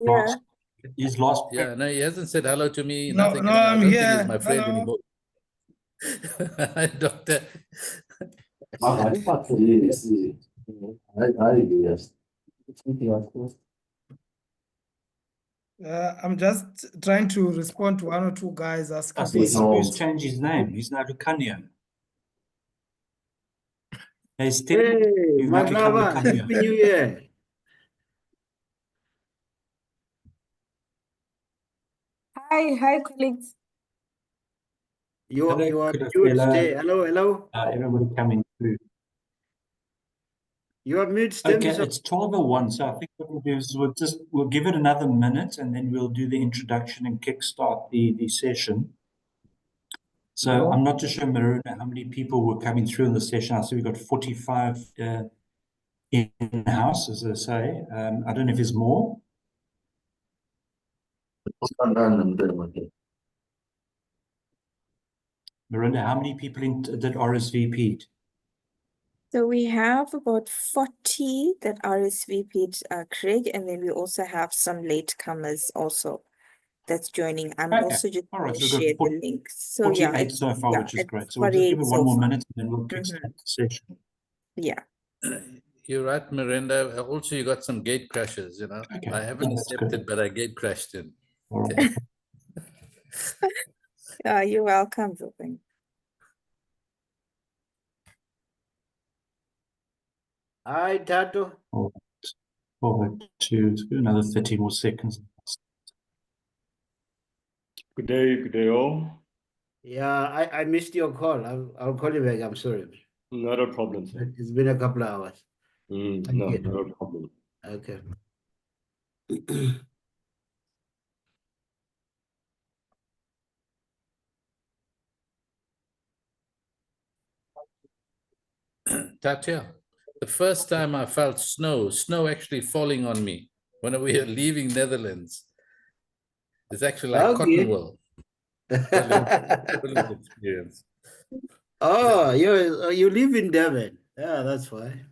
Yeah. He's lost. Yeah, no, he hasn't said hello to me. No, nothing. no, I I'm don't think here. he's my friend Hello. anymore. Doctor. I'm just trying to respond to one or two guys asking. I see Sabu's changed his name. He's now Lucanio. Hey, Steve, Hey, you've now become Maglava, Lucanio. Happy New Year. Hi, colleagues. You Hello, are Kuda mute. Fela. Stay. Hello. Everybody coming through. You are mute. Okay, it's 12:01, so I think what we'll do is we'll give it another minute and then we'll do the introduction and kickstart the session. So I'm not too sure, Maruna, how many people were coming through in the session. I see we got 45 in-house, as I say. I don't know if there's more. Miranda, how many people did RSVP'd? So we have about 40 that RSVP'd, Craig, and then we also have some latecomers also that's joining. I'm Okay. also just All right, so we've share got the link. So 48 yeah, so far, which is it's great. So we'll just give it 48 one so more far. minute and then we'll kickstart the session. Yeah. You're right, Miranda. Also, you got some gate crashes, you know. Okay, I haven't that's accepted, good. but I gate crashed in. All right. You're welcome, Zubin. Hi, Tato. Forward to another 30 more seconds. Good day all. Yeah, I missed your call. I'll call you back. I'm sorry. Not a problem, sir. It's been a couple of hours. No, not a problem. Okay. Tatya, the first time I felt snow actually falling on me when we were leaving Netherlands. It's actually like cotton wool. Brilliant experience. Oh, you live in Devon. Yeah, that's why.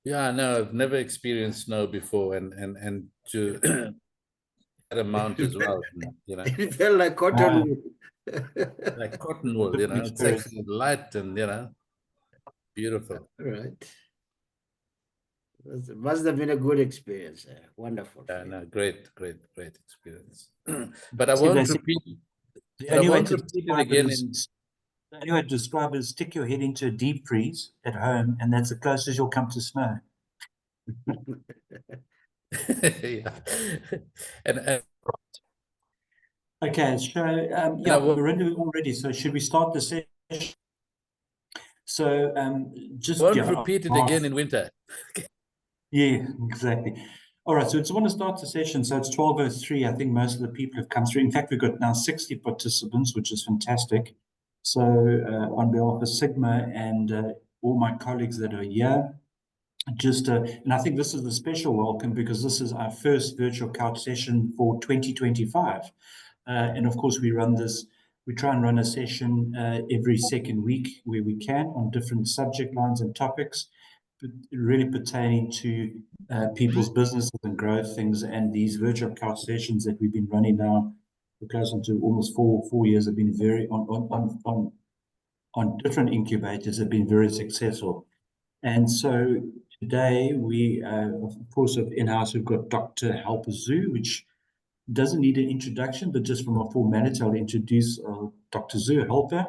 Yeah, no, I've never experienced snow before, and to that amount as well, you know. It felt like cotton wool. Like cotton wool, you know. It's actually light and, you know, beautiful. Right. It must have been a good experience. Wonderful. Yeah, no, great experience. But I won't repeat. The only way to repeat it again. The only way to describe it is stick your head into a deep freeze at home, and that's the closest you'll come to snow. Yeah. And okay, so we're all ready. So should we start the session? So just won't repeat it again in winter. Yeah, exactly. All right, so I just want to start the session. So it's 12:03. I think most of the people have come through. In fact, we've got now 60 participants, which is fantastic. So on behalf of Sigma and all my colleagues that are here, and I think this is a special welcome because this is our first virtual couch session for 2025. And of course, we try and run a session every second week where we can on different subject lines and topics, but really pertaining to people's businesses and growth things. And these virtual couch sessions that we've been running now, we're close to almost four years, have been very on different incubators, have been very successful. And so today we, of course, in-house, we've got Dr. Helper Zhu, which doesn't need an introduction, but just from a formality, I'll introduce Dr. Zhu Helper.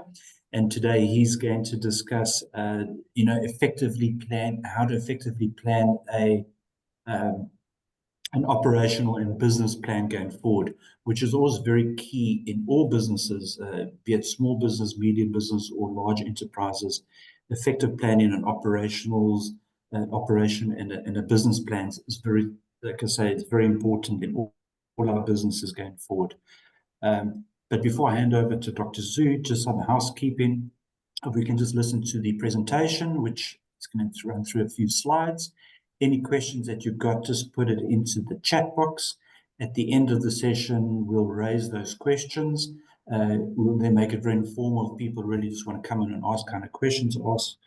And today he's going to discuss, how to effectively plan an operational and business plan going forward, which is always very key in all businesses, be it small business, medium business, or large enterprises. Effective planning and operation and a business plan is very, like I say, it's very important in all our businesses going forward. But before I hand over to Dr. Zhu, just some housekeeping. If we can just listen to the presentation, which is going to run through a few slides. Any questions that you've got, just put it into the chat box. At the end of the session, we'll raise those questions. We'll then make it very informal. If people really just want to come in and ask kind of questions, ask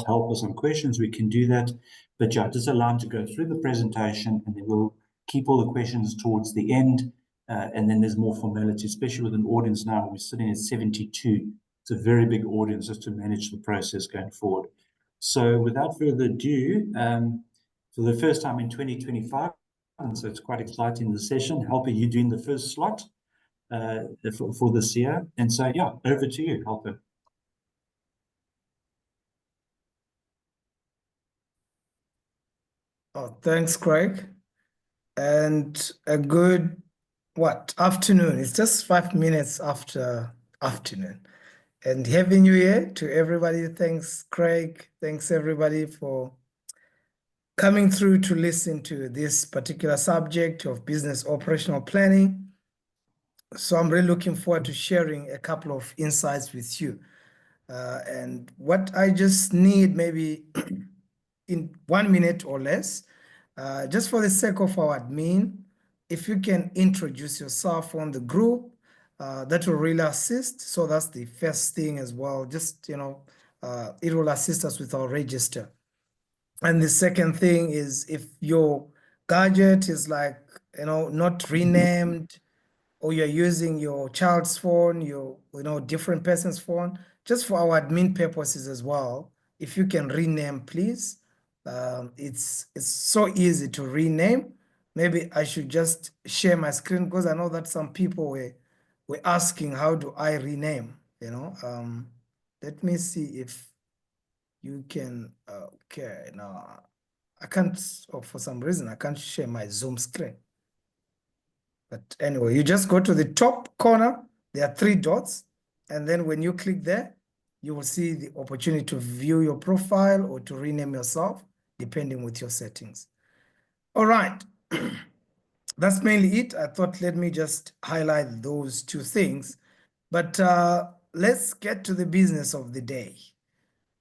help us on questions, we can do that. But yeah, just allow them to go through the presentation and then we'll keep all the questions towards the end, and then there's more formality, especially with an audience now. We're sitting at 72. It's a very big audience just to manage the process going forward. So without further ado, for the first time in 2025, and so it's quite exciting, the session, Helper, you doing the first slot for this year. And so, yeah, over to you, Helper. Oh, thanks, Craig. And a good, afternoon. It's just 5 minutes after afternoon. And Happy New Year to everybody. Thanks, Craig. Thanks, everybody, for coming through to listen to this particular subject of business operational planning. So I'm really looking forward to sharing a couple of insights with you. And what I just need maybe in 1 minute or less, just for the sake of our admin, if you can introduce yourself on the group, that will really assist. So that's the first thing as well. Just, it will assist us with our register. And the second thing is if your gadget is like, not renamed, or you're using your child's phone, different person's phone, just for our admin purposes as well, if you can rename, please. It's so easy to rename. Maybe I should just share my screen because I know that some people were asking, how do I rename? Let me see if you can. Okay, now I can't, for some reason, I can't share my Zoom screen. But anyway, you just go to the top corner. There are 3 dots. And then when you click there, you will see the opportunity to view your profile or to rename yourself, depending with your settings. All right. That's mainly it. I thought, let me just highlight those 2 things. But let's get to the business of the day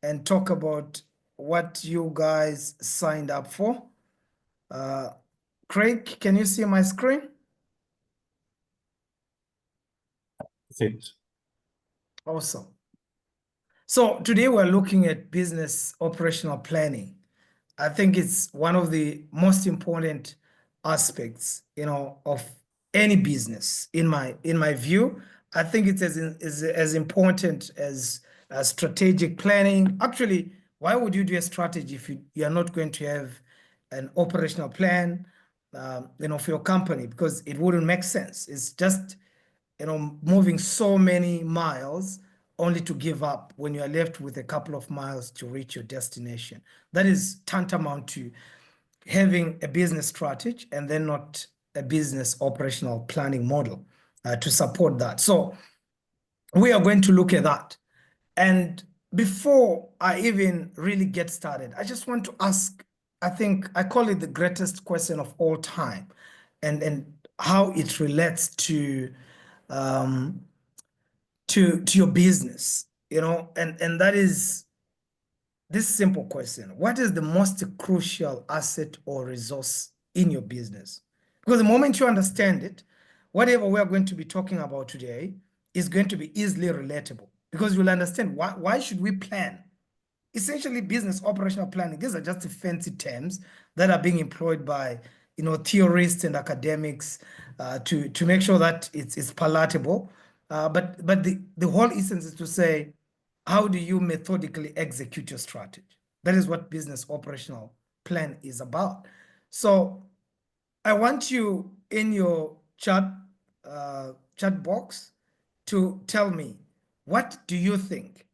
and talk about what you guys signed up for. Craig, can you see my screen? Perfect. Awesome. So today we're looking at business operational planning. I think it's one of the most important aspects, of any business. In my view, I think it's as important as strategic planning. Actually, why would you do a strategy if you're not going to have an operational plan, for your company? Because it wouldn't make sense. It's just, moving so many miles only to give up when you are left with a couple of miles to reach your destination. That is tantamount to having a business strategy and then not a business operational planning model to support that. So we are going to look at that. And before I even really get started, I just want to ask, I think I call it the greatest question of all time, and how it relates to your business, and that is this simple question: what is the most crucial asset or resource in your business? Because the moment you understand it, whatever we are going to be talking about today is going to be easily relatable, because you'll understand why should we plan. Essentially, business operational planning, these are just the fancy terms that are being employed by theorists and academics to make sure that it's palatable. But the whole essence is to say, how do you methodically execute your strategy? That is what business operational plan is about. So I want you in your chat box to tell me, what do you think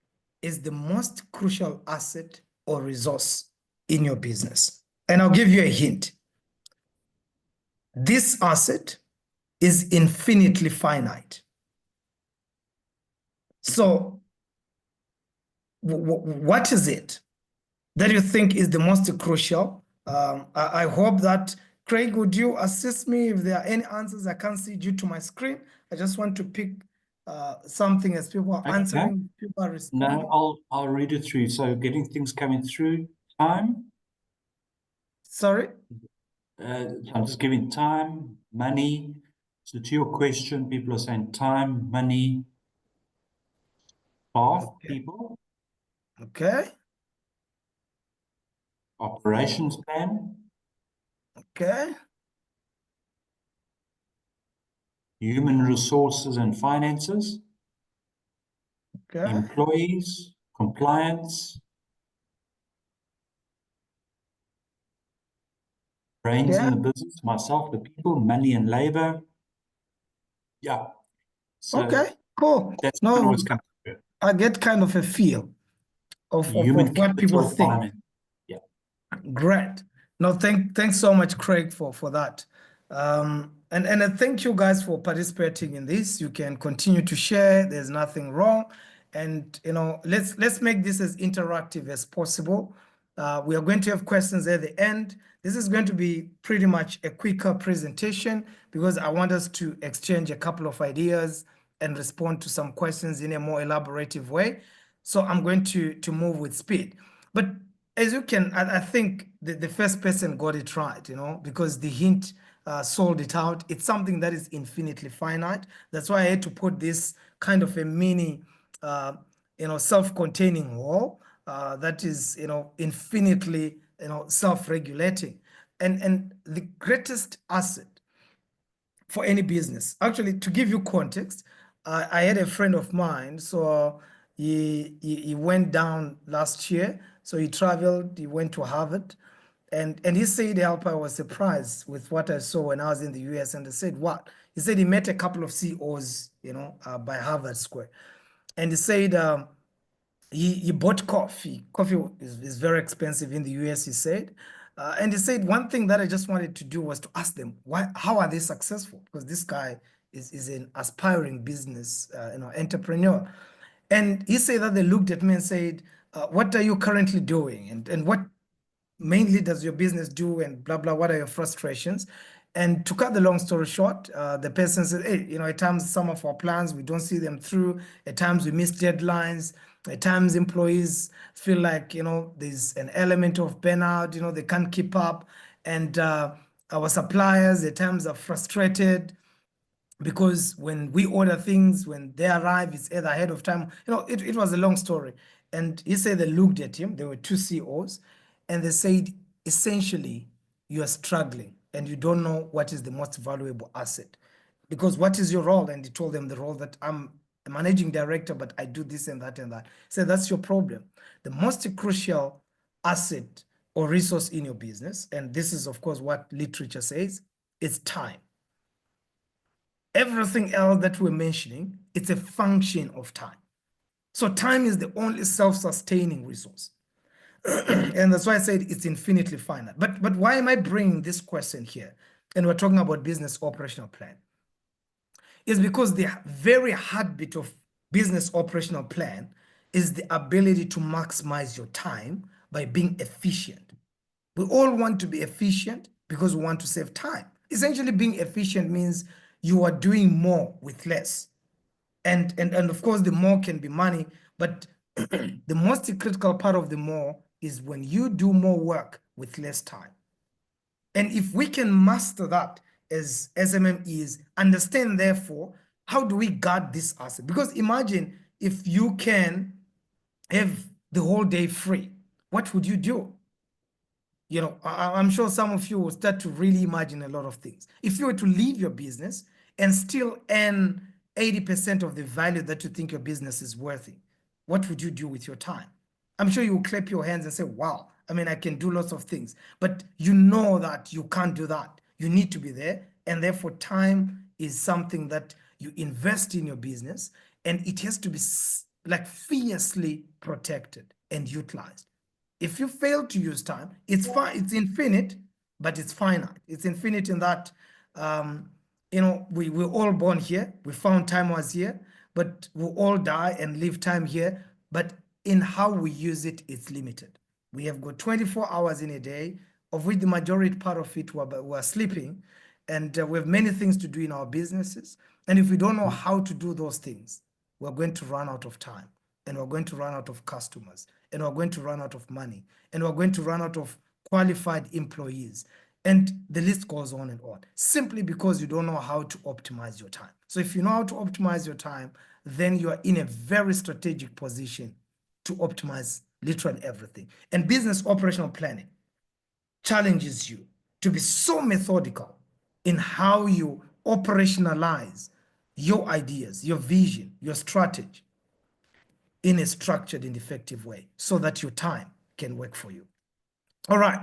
is the most crucial asset or resource in your business? And I'll give you a hint. This asset is infinitely finite. So what is it that you think is the most crucial? I hope that, Craig, would you assist me if there are any answers? I can't see due to my screen. I just want to pick something as people are answering, people are responding. No, I'll read it through. So getting things coming through. Time. Sorry? I'm just giving time, money. So to your question, people are saying time, money, staff, people. Okay. Operations plan. Okay. human resources and finances, Okay. employees, compliance, brains Yeah. in the business, myself, the people, money and labor. Yeah. So Okay, cool. that's No, kind of what's coming through. I get kind of a feel of Human what people capital think. finance. Yeah. Great. No, thanks so much, Craig, for that. And thank you guys for participating in this. You can continue to share. There's nothing wrong. And let's make this as interactive as possible. We are going to have questions at the end. This is going to be pretty much a quicker presentation because I want us to exchange a couple of ideas and respond to some questions in a more elaborative way. So I'm going to move with speed. But as you can, I think the first person got it right, because the hint sold it out. It's something that is infinitely finite. That's why I had to put this kind of a mini, self-containing wall that is, infinitely, self-regulating. And the greatest asset for any business, actually, to give you context, I had a friend of mine, so he went down last year. So he traveled, he went to Harvard, and he said, Help, I was surprised with what I saw when I was in the US. And I said, what? He said he met a couple of CEOs, by Harvard Square. And he said he bought coffee. Coffee is very expensive in the US, he said. And he said, one thing that I just wanted to do was to ask them, how are they successful? Because this guy is an aspiring business entrepreneur. And he said that they looked at me and said, what are you currently doing? And what mainly does your business do? And blah, blah, what are your frustrations? And to cut the long story short, the person said, hey, at times some of our plans, we don't see them through. At times we miss deadlines. At times employees feel like, there's an element of burnout, they can't keep up. And our suppliers at times are frustrated because when we order things, when they arrive, it's either ahead of time. It was a long story. And he said they looked at him, there were two CEOs, and they said, essentially, you are struggling and you don't know what is the most valuable asset. Because what is your role? And he told them the role that I'm a managing director, but I do this and that and that. He said, that's your problem. The most crucial asset or resource in your business, and this is, of course, what literature says, is time. Everything else that we're mentioning, it's a function of time. So time is the only self-sustaining resource. And that's why I said it's infinitely finite. But why am I bringing this question here? And we're talking about business operational plan. It's because the very heartbeat of business operational plan is the ability to maximize your time by being efficient. We all want to be efficient because we want to save time. Essentially, being efficient means you are doing more with less. And of course, the more can be money, but the most critical part of the more is when you do more work with less time. And if we can master that as SMMEs, understand, therefore, how do we guard this asset? Because imagine if you can have the whole day free, what would you do? I'm sure some of you will start to really imagine a lot of things. If you were to leave your business and still earn 80% of the value that you think your business is worthy, what would you do with your time? I'm sure you will clap your hands and say, wow, I can do lots of things. But you know that you can't do that. You need to be there. And therefore, time is something that you invest in your business, and it has to be fiercely protected and utilized. If you fail to use time, it's fine. It's infinite, but it's finite. It's infinite in that, we're all born here. We found time was here, but we'll all die and leave time here. But in how we use it, it's limited. We have got 24 hours in a day, of which the majority part of it we're sleeping. And we have many things to do in our businesses. And if we don't know how to do those things, we're going to run out of time. And we're going to run out of customers, and we're going to run out of money, and we're going to run out of qualified employees. And the list goes on and on, simply because you don't know how to optimize your time. So if you know how to optimize your time, then you are in a very strategic position to optimize literally everything. And business operational planning challenges you to be so methodical in how you operationalize your ideas, your vision, your strategy in a structured and effective way so that your time can work for you. All right.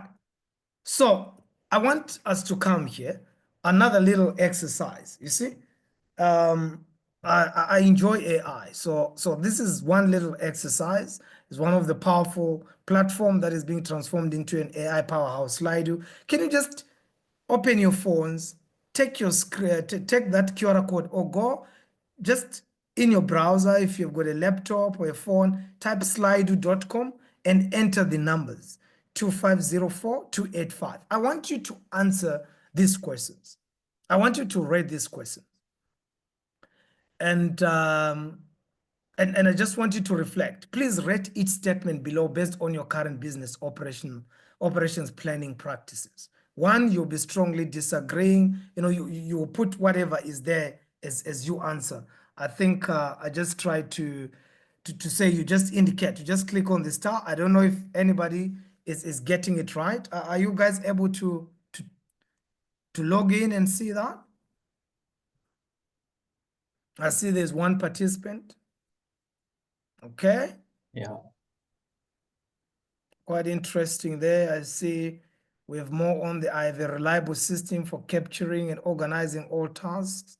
So I want us to come here, another little exercise. You see, I enjoy AI. So this is one little exercise. It's one of the powerful platform that is being transformed into an AI powerhouse, Slido. Can you just open your phones, take your screen, take that QR code, or go just in your browser, if you've got a laptop or a phone, type slido.com and enter the numbers 2504285. I want you to answer these questions. I want you to read these questions. And I just want you to reflect. Please rate each statement below based on your current business operations planning practices. One, you'll be strongly disagreeing. You know, you put whatever is there as you answer. I think I just try to say, you just indicate, you just click on the star. I don't know if anybody is getting it right. Are you guys able to log in and see that? I see there's one participant. Okay. Yeah. Quite interesting there. I see we have more on the, I have a reliable system for capturing and organizing all tasks.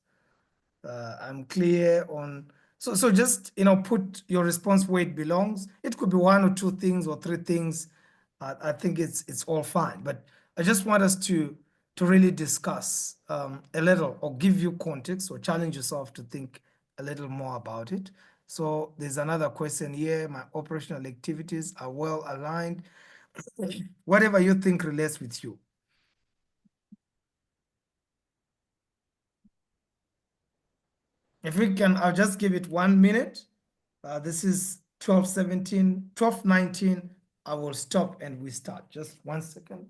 I'm clear on, so just, you know, put your response where it belongs. It could be one or two things or three things. I think it's all fine, but I just want us to really discuss a little, or give you context, or challenge yourself to think a little more about it. So there's another question here. My operational activities are well aligned. Whatever you think relates with you. If we can, I'll just give it 1 minute. This is 12:17, 12:19. I will stop and we start. Just 1 second.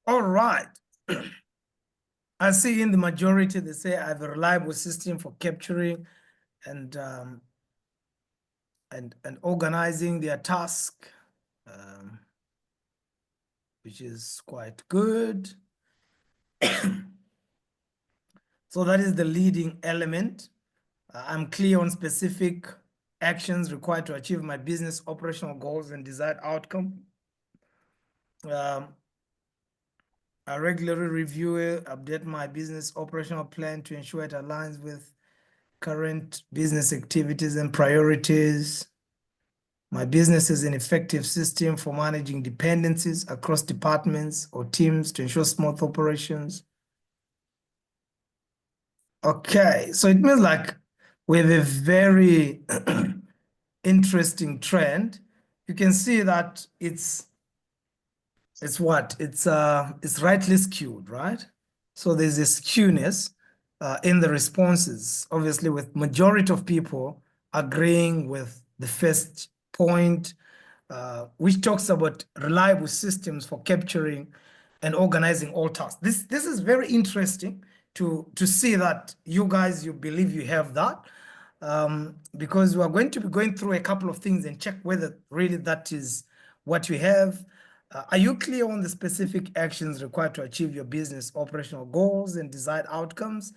All right. I see in the majority, they say I have a reliable system for capturing and organizing their task, which is quite good. So that is the leading element. I'm clear on specific actions required to achieve my business operational goals and desired outcome. I regularly review it, update my business operational plan to ensure it aligns with current business activities and priorities. My business is an effective system for managing dependencies across departments or teams to ensure smooth operations. Okay, so it means like we have a very interesting trend. You can see that it's rightly skewed, right? So there's a skewness in the responses, obviously, with majority of people agreeing with the first point, which talks about reliable systems for capturing and organizing all tasks. This is very interesting to see that you guys, you believe you have that, because we are going to be going through a couple of things and check whether really that is what you have. Are you clear on the specific actions required to achieve your business operational goals and desired outcomes?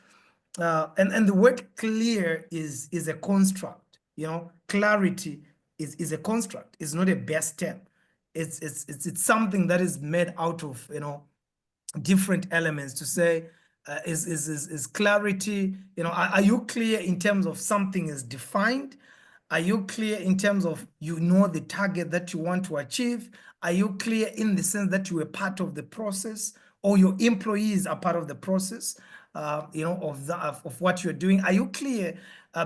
And the word clear is a construct. You know, clarity is a construct. It's not a best term. It's something that is made out of, you know, different elements to say, is clarity, you know, are you clear in terms of something is defined? Are you clear in terms of, you know, the target that you want to achieve? Are you clear in the sense that you are part of the process, or your employees are part of the process, you know, of what you're doing? Are you clear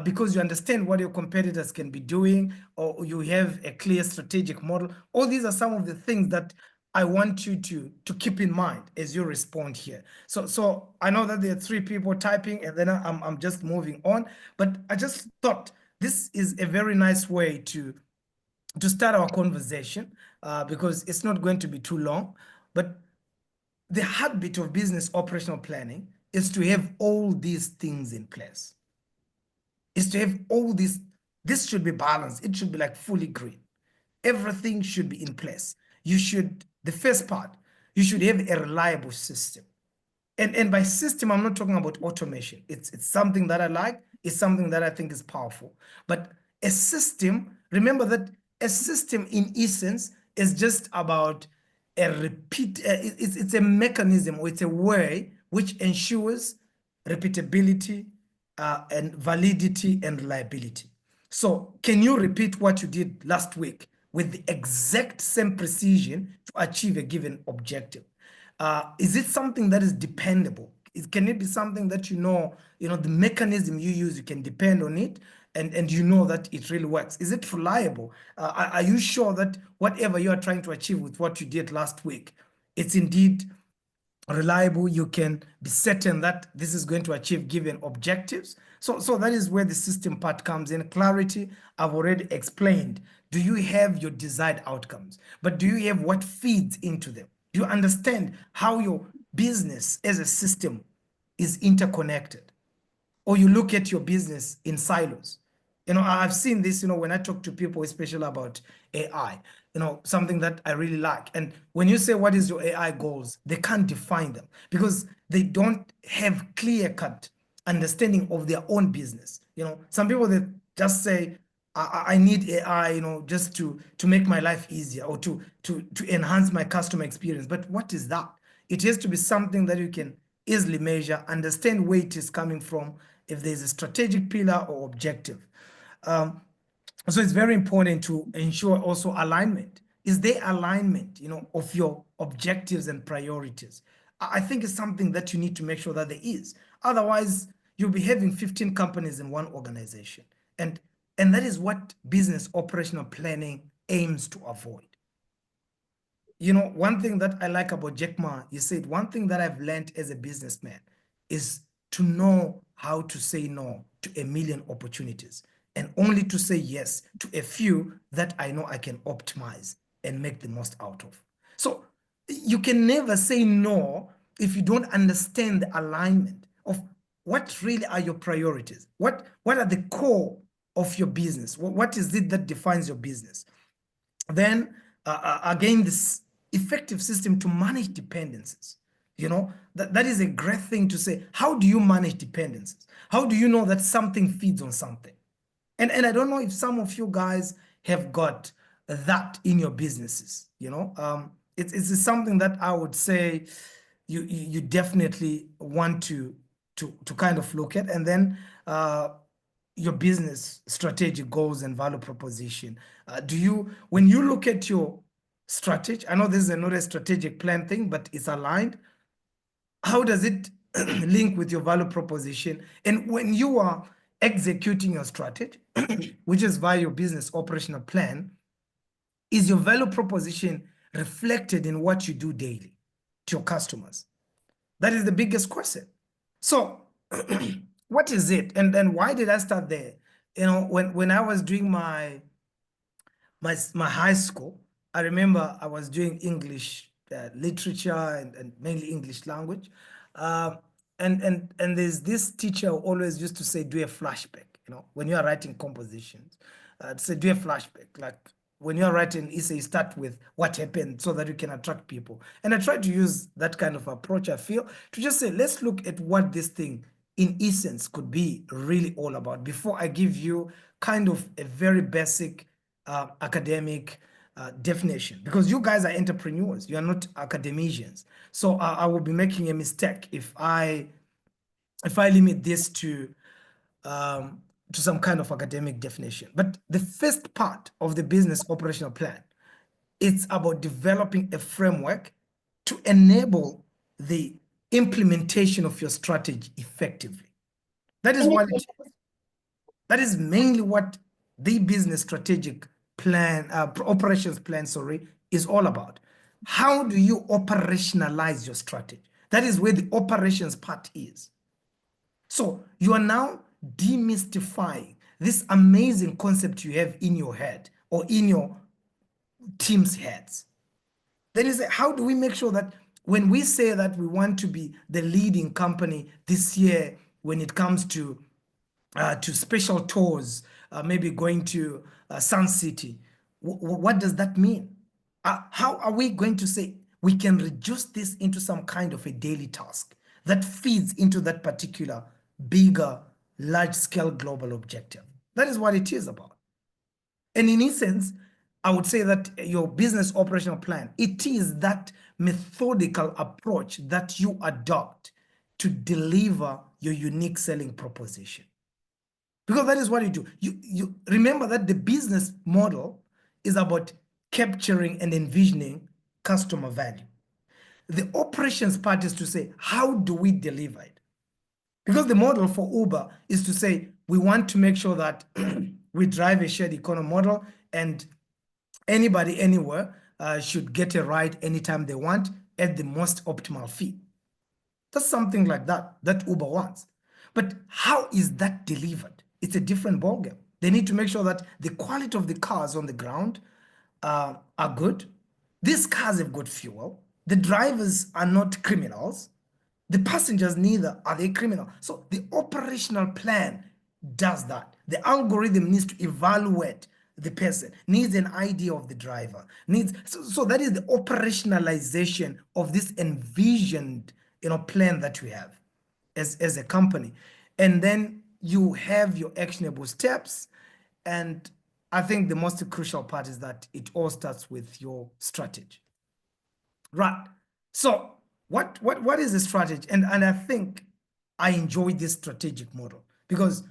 because you understand what your competitors can be doing, or you have a clear strategic model? All these are some of the things that I want you to keep in mind as you respond here. So I know that there are 3 people typing, and then I'm just moving on, but I just thought this is a very nice way to start our conversation, because it's not going to be too long. But the heartbeat of business operational planning is to have all these things in place. Is to have all these. This should be balanced. It should be like fully green. Everything should be in place. The first part, you should have a reliable system. And by system, I'm not talking about automation. It's something that I like. It's something that I think is powerful. But a system, remember that a system in essence is just about a repeat. It's a mechanism, or it's a way which ensures repeatability and validity and reliability. So can you repeat what you did last week with the exact same precision to achieve a given objective? Is it something that is dependable? Can it be something that the mechanism you use, you can depend on it, and you know that it really works? Is it reliable? Are you sure that whatever you are trying to achieve with what you did last week, it's indeed reliable? You can be certain that this is going to achieve given objectives. So that is where the system part comes in. Clarity, I've already explained. Do you have your desired outcomes? But do you have what feeds into them? Do you understand how your business as a system is interconnected? Or you look at your business in silos? I've seen this, when I talk to people, especially about AI, something that I really like. And when you say, what is your AI goals? They can't define them because they don't have clear-cut understanding of their own business. Some people, they just say, I need AI, just to make my life easier, or to enhance my customer experience. But what is that? It has to be something that you can easily measure, understand where it is coming from, if there's a strategic pillar or objective. So it's very important to ensure also alignment. Is there alignment, of your objectives and priorities? I think it's something that you need to make sure that there is. Otherwise, you'll be having 15 companies in one organization. And that is what business operational planning aims to avoid. One thing that I like about Jack Ma, he said, one thing that I've learned as a businessman is to know how to say no to 1 million opportunities, and only to say yes to a few that I know I can optimize and make the most out of. So you can never say no if you don't understand the alignment of what really are your priorities. What are the core of your business? What is it that defines your business? Then again, this effective system to manage dependencies. That is a great thing to say. How do you manage dependencies? How do you know that something feeds on something? And I don't know if some of you guys have got that in your businesses. It's something that I would say you definitely want to kind of look at. And then your business strategic goals and value proposition. When you look at your strategy, I know this is not a strategic plan thing, but it's aligned. How does it link with your value proposition? And when you are executing your strategy, which is via your business operational plan, is your value proposition reflected in what you do daily to your customers? That is the biggest question. So what is it? And then why did I start there? When I was doing my high school, I remember I was doing English literature and mainly English language. And there's this teacher who always used to say, do a flashback, when you are writing compositions, say, do a flashback. Like when you're writing essay, you start with what happened so that you can attract people. And I try to use that kind of approach, I feel, to just say, let's look at what this thing in essence could be really all about before I give you kind of a very basic academic definition, because you guys are entrepreneurs, you are not academicians. So I will be making a mistake if I limit this to some kind of academic definition. But the first part of the business operational plan, it's about developing a framework to enable the implementation of your strategy effectively. That is mainly what the business strategic plan, operations plan, is all about. how do you operationalize your strategy? That is where the operations part is. So you are now demystifying this amazing concept you have in your head or in your team's heads. Then you say, how do we make sure that when we say that we want to be the leading company this year when it comes to special tours, maybe going to Sun City, what does that mean? How are we going to say we can reduce this into some kind of a daily task that feeds into that particular bigger, large-scale global objective? That is what it is about. And in essence, I would say that your business operational plan, it is that methodical approach that you adopt to deliver your unique selling proposition. Because that is what you do. You remember that the business model is about capturing and envisioning customer value. The operations part is to say, how do we deliver it? Because the model for Uber is to say, we want to make sure that we drive a shared economy model and anybody anywhere should get a ride anytime they want at the most optimal fee. That's something like that Uber wants. But how is that delivered? It's a different ballgame. They need to make sure that the quality of the cars on the ground are good. These cars have got fuel. The drivers are not criminals. The passengers neither are they criminal. So the operational plan does that. The algorithm needs to evaluate the person, needs an idea of the driver, so that is the operationalization of this envisioned plan that we have as a company. And then you have your actionable steps. And I think the most crucial part is that it all starts with your strategy. Right. So what is the strategy? And I think I enjoy this strategic model, because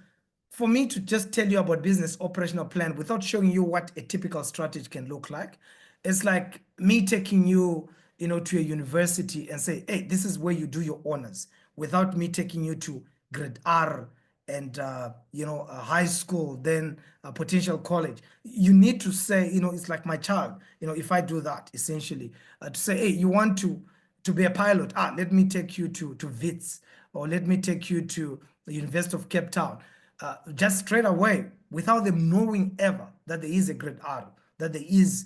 for me to just tell you about business operational plan without showing you what a typical strategy can look like, it's like me taking you, to a university and say, hey, this is where you do your honors, without me taking you to grade R and, a high school, then a potential college. You need to say, it's like my child, if I do that, essentially, to say, hey, you want to be a pilot, let me take you to Wits, or let me take you to the University of Cape Town. Just straight away, without them knowing ever that there is a grade R, that there is,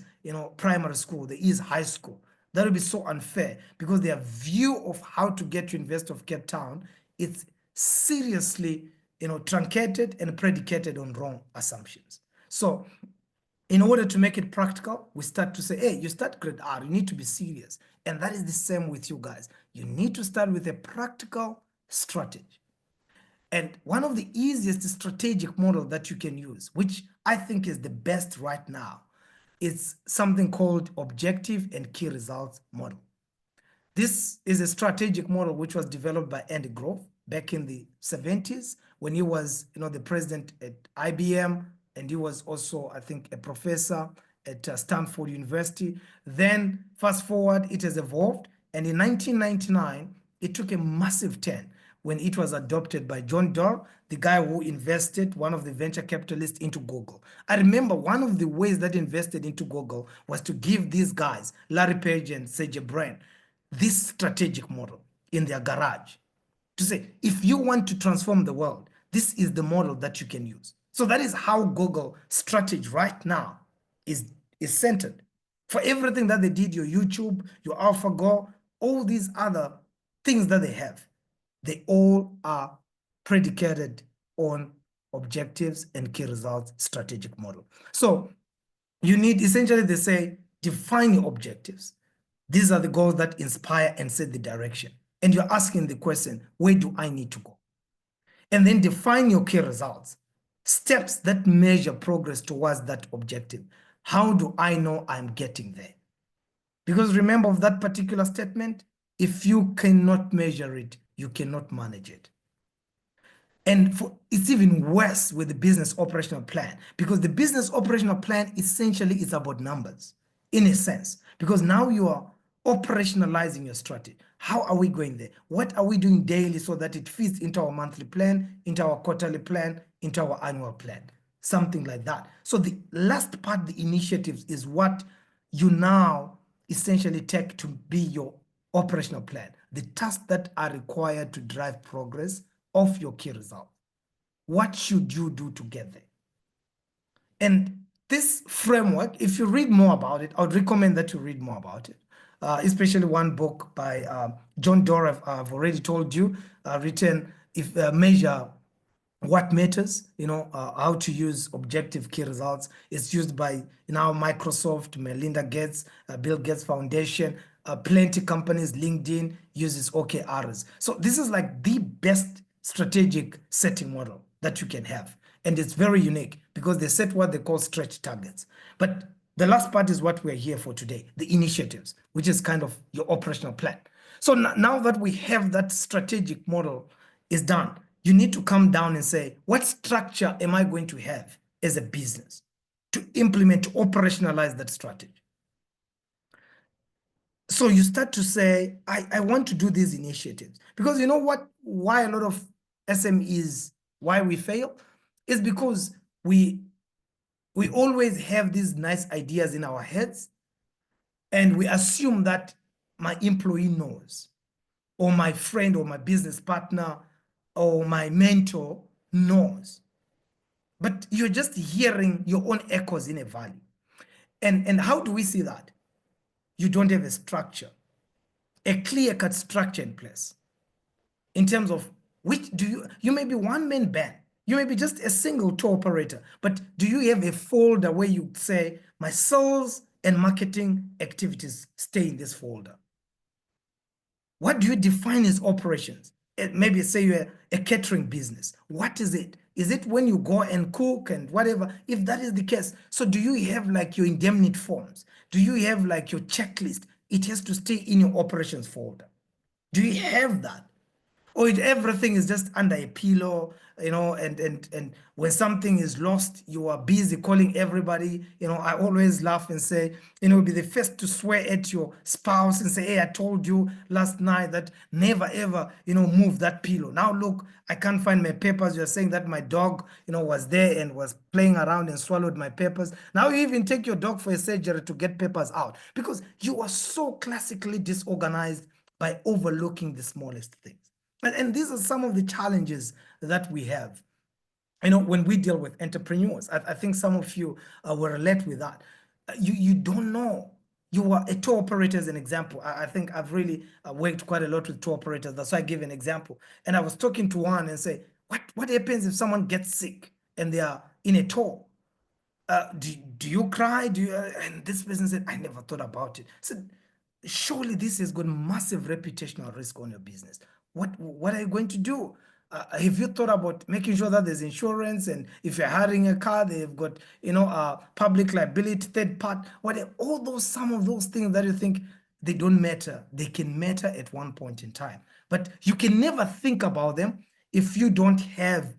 primary school, there is high school. That would be so unfair, because their view of how to get to University of Cape Town, it's seriously, truncated and predicated on wrong assumptions. So in order to make it practical, we start to say, hey, you start grade R, you need to be serious. And that is the same with you guys. You need to start with a practical strategy. And one of the easiest strategic model that you can use, which I think is the best right now, is something called objective and key results model. This is a strategic model which was developed by Andy Grove back in the 70s when he was, the president at IBM, and he was also, I think, a professor at Stanford University. Then fast forward, it has evolved, and in 1999, it took a massive turn when it was adopted by John Doerr, the guy who invested, one of the venture capitalists, into Google. I remember one of the ways that invested into Google was to give these guys, Larry Page and Sergey Brin, this strategic model in their garage to say, if you want to transform the world, this is the model that you can use. So that is how Google strategy right now is centered. For everything that they did, your YouTube, your AlphaGo, all these other things that they have, they all are predicated on objectives and key results strategic model. So you need, essentially, they say, define your objectives. These are the goals that inspire and set the direction. And you're asking the question, where do I need to go? And then define your key results, steps that measure progress towards that objective. How do I know I'm getting there? Because remember of that particular statement, if you cannot measure it, you cannot manage it. And it's even worse with the business operational plan, because the business operational plan essentially is about numbers in a sense, because now you are operationalizing your strategy. How are we going there? What are we doing daily so that it fits into our monthly plan, into our quarterly plan, into our annual plan? Something like that. So the last part, the initiatives, is what you now essentially take to be your operational plan, the tasks that are required to drive progress of your key result. What should you do to get there? And this framework, if you read more about it, I would recommend that you read more about it. Especially one book by John Doerr, I've already told you, written if measure what matters, how to use objective key results. It's used by now Microsoft, Melinda Gates, Bill Gates Foundation, plenty companies, LinkedIn uses OKRs. So this is like the best strategic setting model that you can have. And it's very unique because they set what they call stretch targets. But the last part is what we're here for today, the initiatives, which is kind of your operational plan. So now that we have that strategic model is done, you need to come down and say, what structure am I going to have as a business to implement, to operationalize that strategy? So you start to say, I want to do these initiatives. Because you know what? Why a lot of SMEs, why we fail? Is because we always have these nice ideas in our heads, and we assume that my employee knows, or my friend or my business partner or my mentor knows. But you're just hearing your own echoes in a valley. And how do we see that? You don't have a structure, a clear-cut structure in place in terms of which you may be one-man band, you may be just a single tour operator, but do you have a folder where you say, my sales and marketing activities stay in this folder? What do you define as operations? Maybe say you're a catering business. What is it? Is it when you go and cook and whatever? If that is the case, so do you have like your indemnity forms? Do you have like your checklist? It has to stay in your operations folder. Do you have that? Or everything is just under a pillow, and when something is lost, you are busy calling everybody. I always laugh and say, be the first to swear at your spouse and say, hey, I told you last night that never ever, move that pillow. Now look, I can't find my papers. You're saying that my dog, was there and was playing around and swallowed my papers. Now you even take your dog for a surgery to get papers out because you are so classically disorganized by overlooking the smallest things. And these are some of the challenges that we have, when we deal with entrepreneurs. I think some of you will relate with that. You don't know. You are a tour operator as an example. I think I've really worked quite a lot with tour operators. That's why I give an example. And I was talking to one and say, what happens if someone gets sick and they are in a tour? Do you cry? And this person said, I never thought about it. I said, surely this has got massive reputational risk on your business. What are you going to do? Have you thought about making sure that there's insurance, and if you're hiring a car, they've got public liability, third part, whatever, some of those things that you think they don't matter, they can matter at one point in time, but you can never think about them if you don't have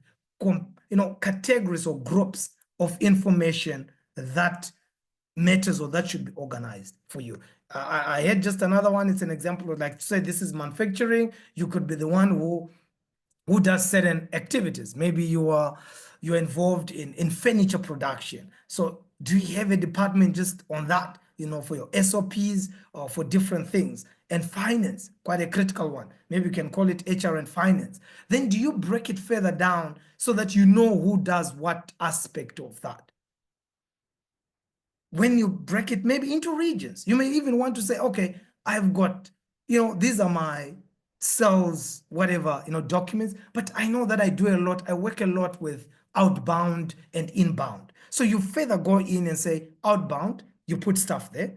categories or groups of information that matters or that should be organized for you. I had just another one. It's an example of, like, say this is manufacturing. You could be the one who does certain activities. Maybe you're involved in furniture production. So do you have a department just on that, for your SOPs or for different things? And finance, quite a critical one. Maybe you can call it HR and finance. Then do you break it further down so that you know who does what aspect of that? When you break it maybe into regions, you may even want to say, okay, I've got, these are my sales, whatever, documents, but I know that I work a lot with outbound and inbound. So you further go in and say, outbound, you put stuff there,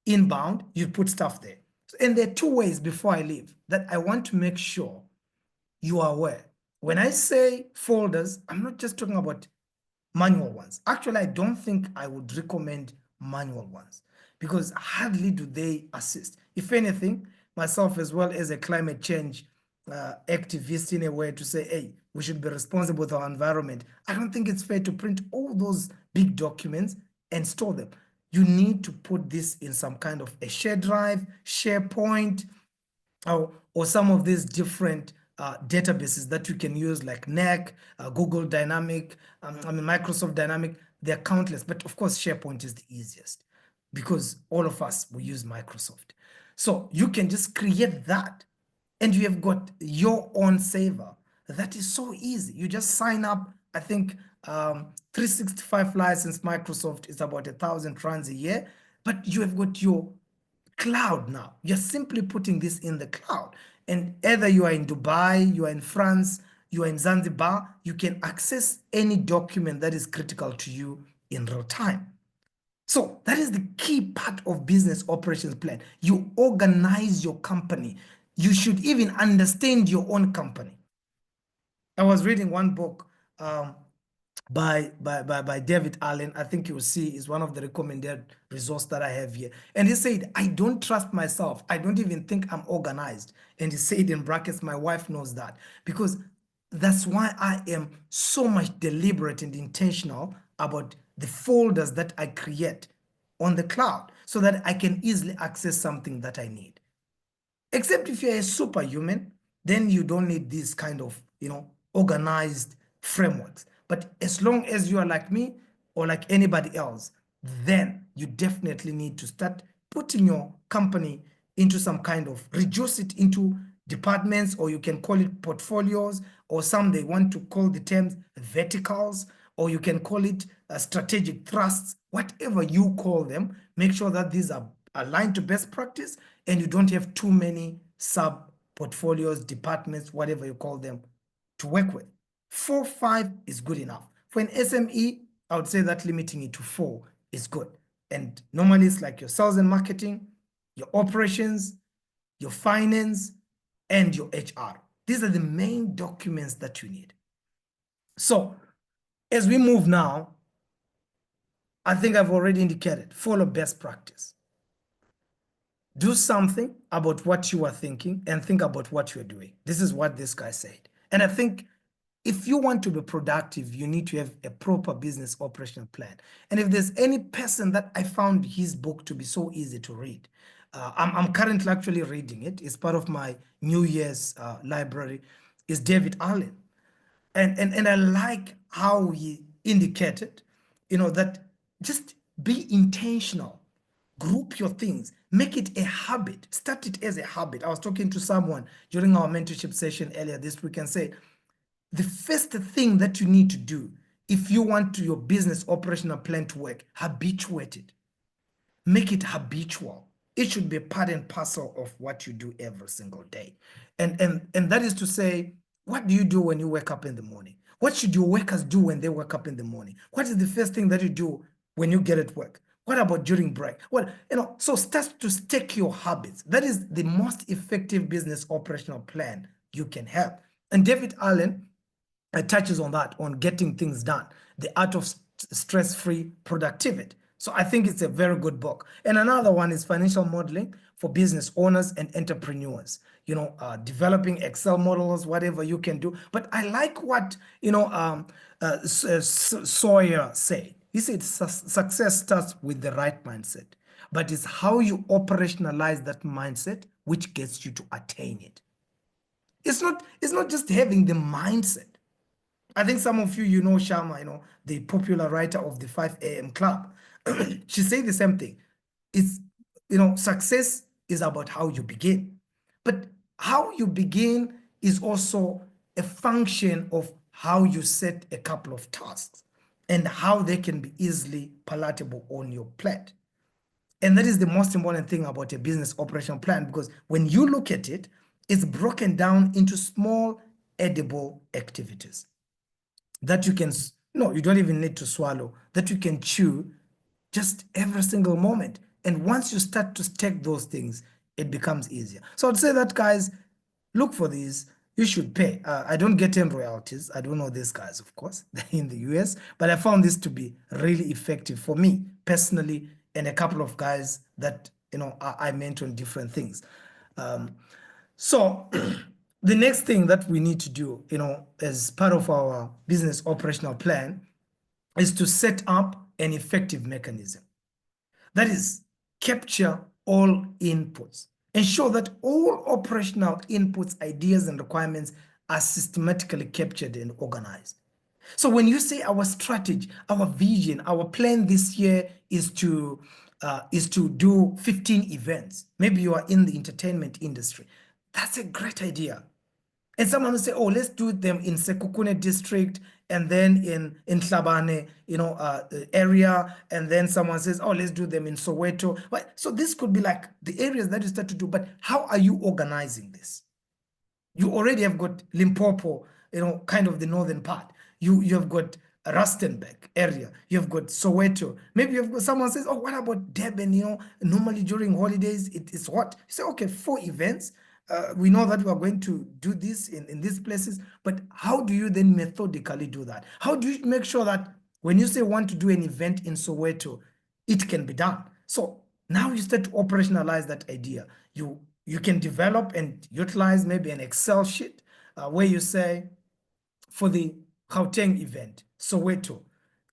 inbound, you put stuff there. And there are two ways before I leave that I want to make sure you are aware. When I say folders, I'm not just talking about manual ones. Actually, I don't think I would recommend manual ones because hardly do they assist. If anything, myself as well as a climate change activist in a way to say, hey, we should be responsible with our environment. I don't think it's fair to print all those big documents and store them. You need to put this in some kind of a shared drive, SharePoint, or some of these different databases that you can use like NAC, Google Dynamic, Microsoft Dynamic. They're countless, but of course SharePoint is the easiest. because all of us, we use Microsoft. So you can just create that and you have got your own saver. That is so easy. You just sign up. I think 365 license Microsoft is about 1,000 rands a year, but you have got your cloud now. You're simply putting this in the cloud. And either you are in Dubai, you are in France, you are in Zanzibar, you can access any document that is critical to you in real time. So that is the key part of business operations plan. You organize your company. You should even understand your own company. I was reading one book by David Allen. I think you will see is one of the recommended resource that I have here. And he said, I don't trust myself. I don't even think I'm organized. And he said in brackets, my wife knows that, because that's why I am so much deliberate and intentional about the folders that I create on the cloud so that I can easily access something that I need. Except if you're a superhuman, then you don't need these kind of, organized frameworks. But as long as you are like me or like anybody else, then you definitely need to start putting your company into some kind of, reduce it into departments, or you can call it portfolios, or some they want to call the terms verticals, or you can call it strategic thrusts, whatever you call them. Make sure that these are aligned to best practice and you don't have too many sub portfolios, departments, whatever you call them, to work with. 4, 5 is good enough. For an SME, I would say that limiting it to 4 is good. And normally it's like your sales and marketing, your operations, your finance, and your HR. These are the main documents that you need. So as we move now, I think I've already indicated, follow best practice. Do something about what you are thinking and think about what you're doing. This is what this guy said. And I think if you want to be productive, you need to have a proper business operational plan. And if there's any person that I found his book to be so easy to read, I'm currently actually reading it. It's part of my New Year's library, is David Allen. And I like how he indicated, that just be intentional. Group your things, make it a habit, start it as a habit. I was talking to someone during our mentorship session earlier this week and said, the first thing that you need to do if you want your business operational plan to work, habituate it. Make it habitual. It should be a part and parcel of what you do every single day. And that is to say, what do you do when you wake up in the morning? What should your workers do when they wake up in the morning? What is the first thing that you do when you get at work? What about during break? Well, so start to stick your habits. That is the most effective business operational plan you can have. And David Allen touches on that, on getting things done, the art of stress-free productivity. So I think it's a very good book. And another one is Financial Modeling for Business Owners and Entrepreneurs. Developing Excel models, whatever you can do. But I like what Sawyer said. He said success starts with the right mindset, but it's how you operationalize that mindset which gets you to attain it. It's not just having the mindset. I think some of you know Sharma, the popular writer of the 5 a.m. Club. She said the same thing. It's, success is about how you begin. But how you begin is also a function of how you set a couple of tasks and how they can be easily palatable on your plate. And that is the most important thing about a business operational plan, because when you look at it, it's broken down into small, edible activities that you can, you don't even need to swallow, that you can chew just every single moment. And once you start to stack those things, it becomes easier. So I'd say that, guys, look for these. You should pay. I don't get any royalties. I don't know these guys, of course, in the US, but I found this to be really effective for me personally, and a couple of guys that, I mentor on different things. So the next thing that we need to do, as part of our business operational plan, is to set up an effective mechanism. That is, capture all inputs. Ensure that all operational inputs, ideas, and requirements are systematically captured and organized. So when you say our strategy, our vision, our plan this year is to is to do 15 events. Maybe you are in the entertainment industry. That's a great idea. And someone will say, oh, let's do them in Sekukune district and then in Hlabane, area. And then someone says, oh, let's do them in Soweto. But, so this could be like the areas that you start to do, but how are you organizing this? You already have got Limpopo, kind of the northern part. You have got Rustenburg area. You've got Soweto. Maybe you've got someone says, oh, what about Durban? Normally during holidays, it is what? You say, okay, 4 events. We know that we are going to do this in these places, but how do you then methodically do that? How do you make sure that when you say want to do an event in Soweto, it can be done? So now you start to operationalize that idea. You can develop and utilize maybe an Excel sheet where you say, for the Gauteng event, Soweto,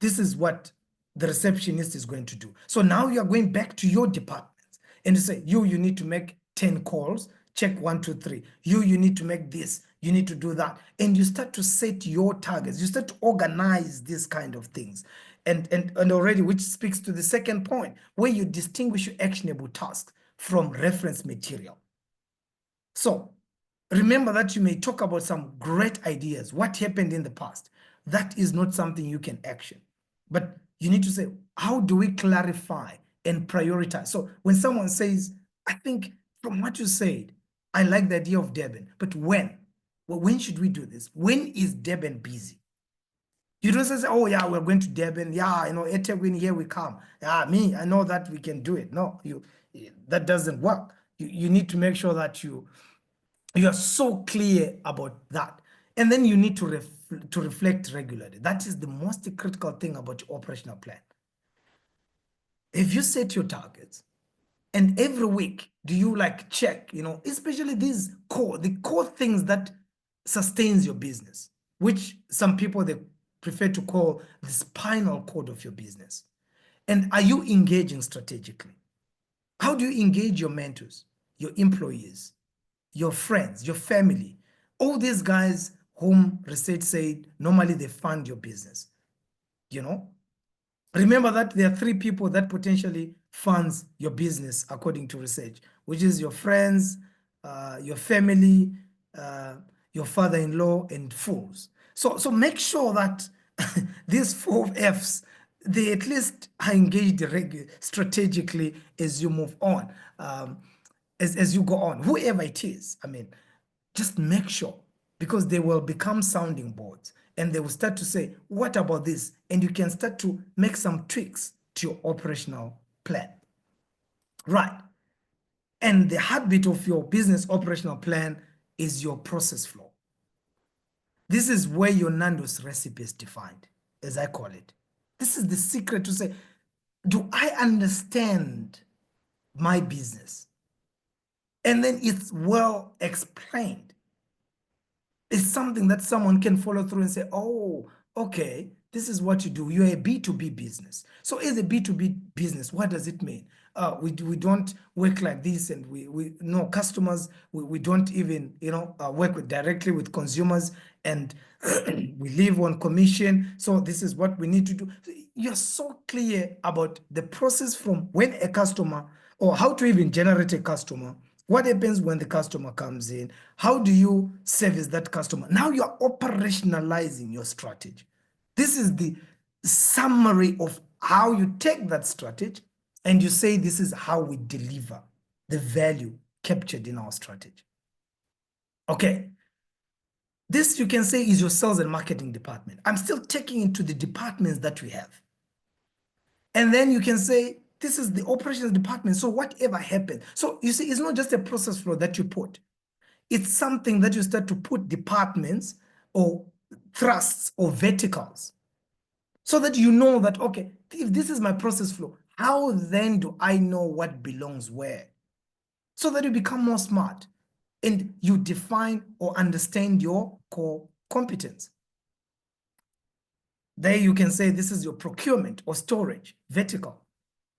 this is what the receptionist is going to do. So now you are going back to your departments and you say, you need to make 10 calls, check 1, 2, 3. You need to make this, you need to do that. And you start to set your targets. You start to organize these kind of things. And already, which speaks to the second point, where you distinguish your actionable tasks from reference material. So remember that you may talk about some great ideas, what happened in the past. That is not something you can action. But you need to say, how do we clarify and prioritize? So when someone says, I think from what you said, I like the idea of Durban, but when? Well, when should we do this? When is Durban busy? You don't say, oh yeah, we're going to Durban. Yeah, eThekwini, here we come. Yeah, me, I know that we can do it. No, that doesn't work. You need to make sure that you are so clear about that. And then you need to reflect regularly. That is the most critical thing about your operational plan. If you set your targets, and every week, do you check, especially the core things that sustains your business, which some people, they prefer to call the spinal cord of your business. And are you engaging strategically? How do you engage your mentors, your employees, your friends, your family, all these guys whom research said normally they fund your business? Remember that there are 3 people that potentially funds your business according to research, which is your friends, your family, your father-in-law, and fools. So make sure that these 4 Fs, they at least are engaged strategically as you move on, as you go on, whoever it is. Just make sure, because they will become sounding boards and they will start to say, what about this? And you can start to make some tweaks to your operational plan. Right. And the heartbeat of your business operational plan is your process flow. This is where your Nando's recipe is defined, as I call it. This is the secret to say, do I understand my business? And then it's well explained. It's something that someone can follow through and say, oh, okay, this is what you do. You're a B2B business. So as a B2B business, what does it mean? We don't work like this, and we know customers. We don't even work directly with consumers, and we live on commission. So this is what we need to do. You're so clear about the process from when a customer, or how to even generate a customer. What happens when the customer comes in? How do you service that customer? Now you're operationalizing your strategy. This is the summary of how you take that strategy and you say, this is how we deliver the value captured in our strategy. Okay. This, you can say, is your sales and marketing department. I'm still taking it to the departments that we have. And then you can say, this is the operations department. So whatever happened. So you see, it's not just a process flow that you put. It's something that you start to put departments or thrusts or verticals, so that you know that, okay, if this is my process flow, how then do I know what belongs where? So that you become more smart and you define or understand your core competence. There you can say this is your procurement or storage vertical.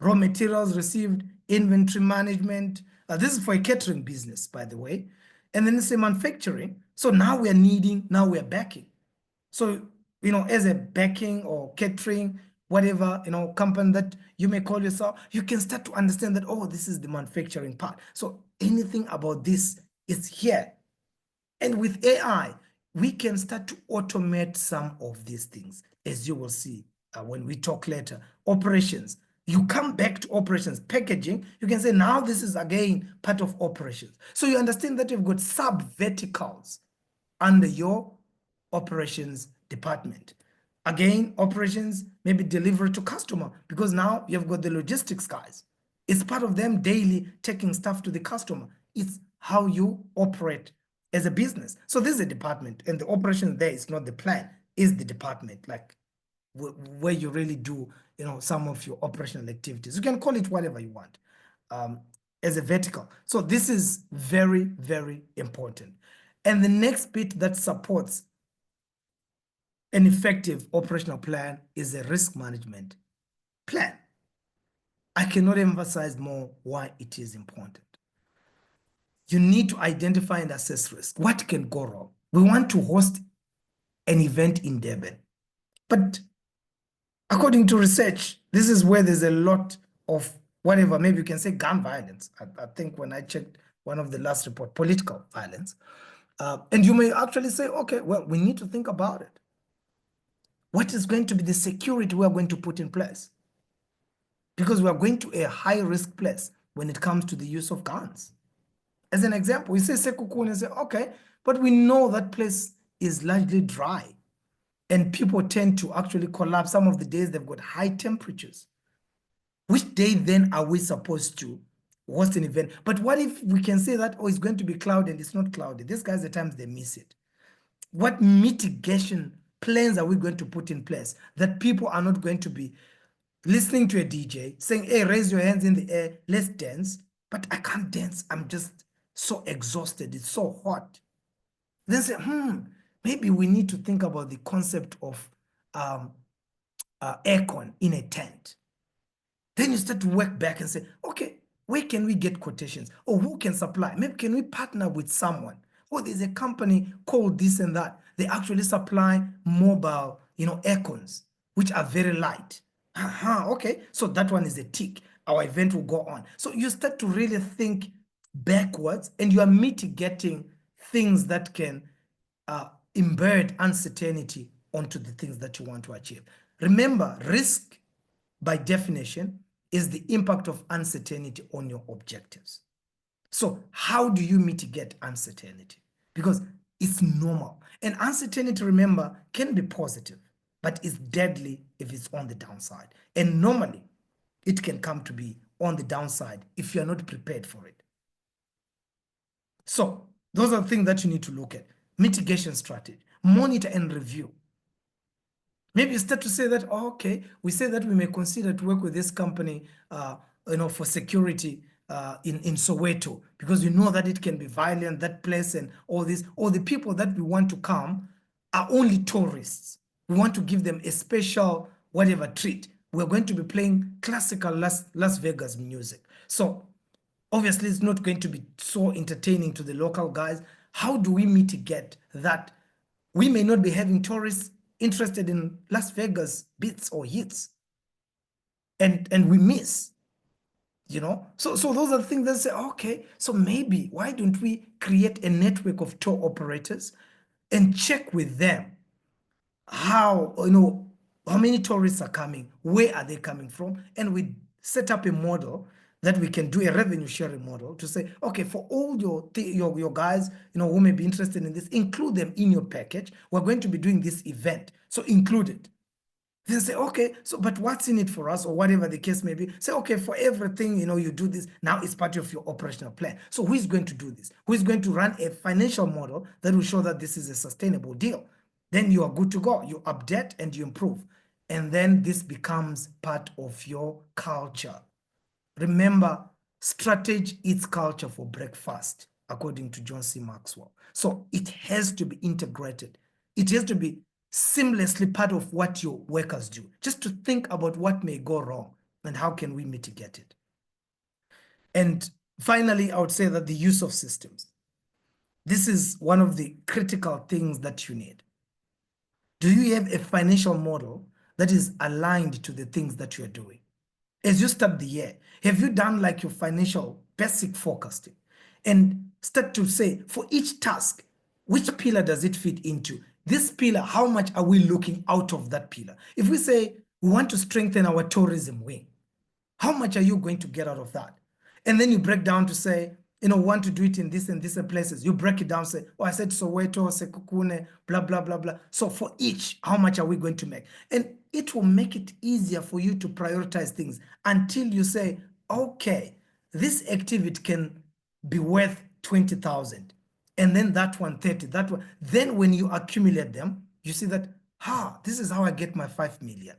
Raw materials received, inventory management. This is for a catering business, by the way. And then it's a manufacturing. So now now we are backing. So, as a backing or catering, whatever, company that you may call yourself, you can start to understand that, oh, this is the manufacturing part. So anything about this is here. And with AI, we can start to automate some of these things, as you will see when we talk later. Operations, you come back to operations. Packaging, you can say now this is again part of operations. So you understand that you've got sub-verticals under your operations department. Again, operations, maybe delivery to customer, because now you've got the logistics guys. It's part of them daily taking stuff to the customer. It's how you operate as a business. So this is a department, and the operation there is not the plan, is the department, like where you really do, some of your operational activities. You can call it whatever you want as a vertical. So this is very, very important. And the next bit that supports an effective operational plan is a risk management plan. I cannot emphasize more why it is important. You need to identify and assess risk. What can go wrong? We want to host an event in Durban, but according to research, this is where there's a lot of whatever, maybe you can say gun violence. I think when I checked one of the last report, political violence. And you may actually say, okay, well, we need to think about it. What is going to be the security we are going to put in place? Because we are going to a high risk place when it comes to the use of guns. As an example, we say Sekhukhune and say, okay, but we know that place is largely dry and people tend to actually collapse. Some of the days they've got high temperatures. Which day then are we supposed to host an event? But what if we can say that, oh, it's going to be cloudy and it's not cloudy? These guys, at times they miss it. What mitigation plans are we going to put in place that people are not going to be listening to a DJ saying, hey, raise your hands in the air, let's dance. But I can't dance. I'm just so exhausted. It's so hot. Then say, maybe we need to think about the concept of aircon in a tent. Then you start to work back and say, okay, where can we get quotations? Or who can supply? Maybe can we partner with someone? Oh, there's a company called this and that. They actually supply mobile, aircons, which are very light. Okay, so that one is a tick. Our event will go on. So you start to really think backwards, and you are mitigating things that can embed uncertainty onto the things that you want to achieve. Remember, risk, by definition, is the impact of uncertainty on your objectives. So how do you mitigate uncertainty? Because it's normal. And uncertainty, remember, can be positive, but it's deadly if it's on the downside. And normally, it can come to be on the downside if you're not prepared for it. So those are things that you need to look at. Mitigation strategy, monitor and review. Maybe you start to say that, oh, okay, we say that we may consider to work with this company, for security in Soweto, because we know that it can be violent, that place and all this, or the people that we want to come are only tourists. We want to give them a special whatever treat. We're going to be playing classical Las Vegas music. So obviously it's not going to be so entertaining to the local guys. How do we mitigate that? We may not be having tourists interested in Las Vegas beats or hits, and we miss, So those are the things that say, okay, so maybe why don't we create a network of tour operators and check with them how many tourists are coming, where are they coming from, and we set up a model that we can do a revenue sharing model to say, okay, for all your guys, who may be interested in this, include them in your package. We're going to be doing this event, so include it. Then say, okay, so but what's in it for us, or whatever the case may be. Say, okay, for everything, you do this. Now it's part of your operational plan. So who is going to do this? Who is going to run a financial model that will show that this is a sustainable deal? Then you are good to go. You update and you improve. And then this becomes part of your culture. Remember, strategy eats culture for breakfast, according to John C. Maxwell. So it has to be integrated. It has to be seamlessly part of what your workers do, just to think about what may go wrong and how can we mitigate it. And finally, I would say that the use of systems. This is one of the critical things that you need. Do you have a financial model that is aligned to the things that you are doing. As you start the year, have you done like your financial basic forecasting and start to say for each task, which pillar does it fit into? This pillar, how much are we looking out of that pillar? If we say we want to strengthen our tourism wing, how much are you going to get out of that? And then you break down to say, want to do it in this and this places. You break it down, say, oh, I said Soweto, Sekukune, blah, blah, blah, blah. So for each, how much are we going to make? And it will make it easier for you to prioritize things until you say, okay, this activity can be worth 20,000. And then that one 30, that one. Then when you accumulate them, you see that, this is how I get my 5 million.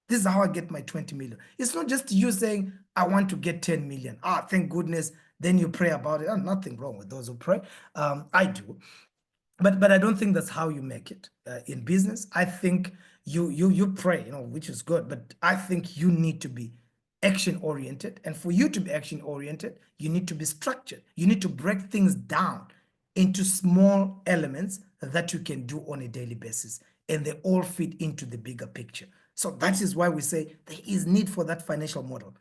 This is how I get my 20 million. It's not just you saying, I want to get 10 million. Thank goodness. Then you pray about it. Nothing wrong with those who pray. I do. But I don't think that's how you make it in business. I think you pray, which is good. But I think you need to be action-oriented. And for you to be action-oriented, you need to be structured. You need to break things down into small elements that you can do on a daily basis. And they all fit into the bigger picture. So that is why we say there is need for that financial model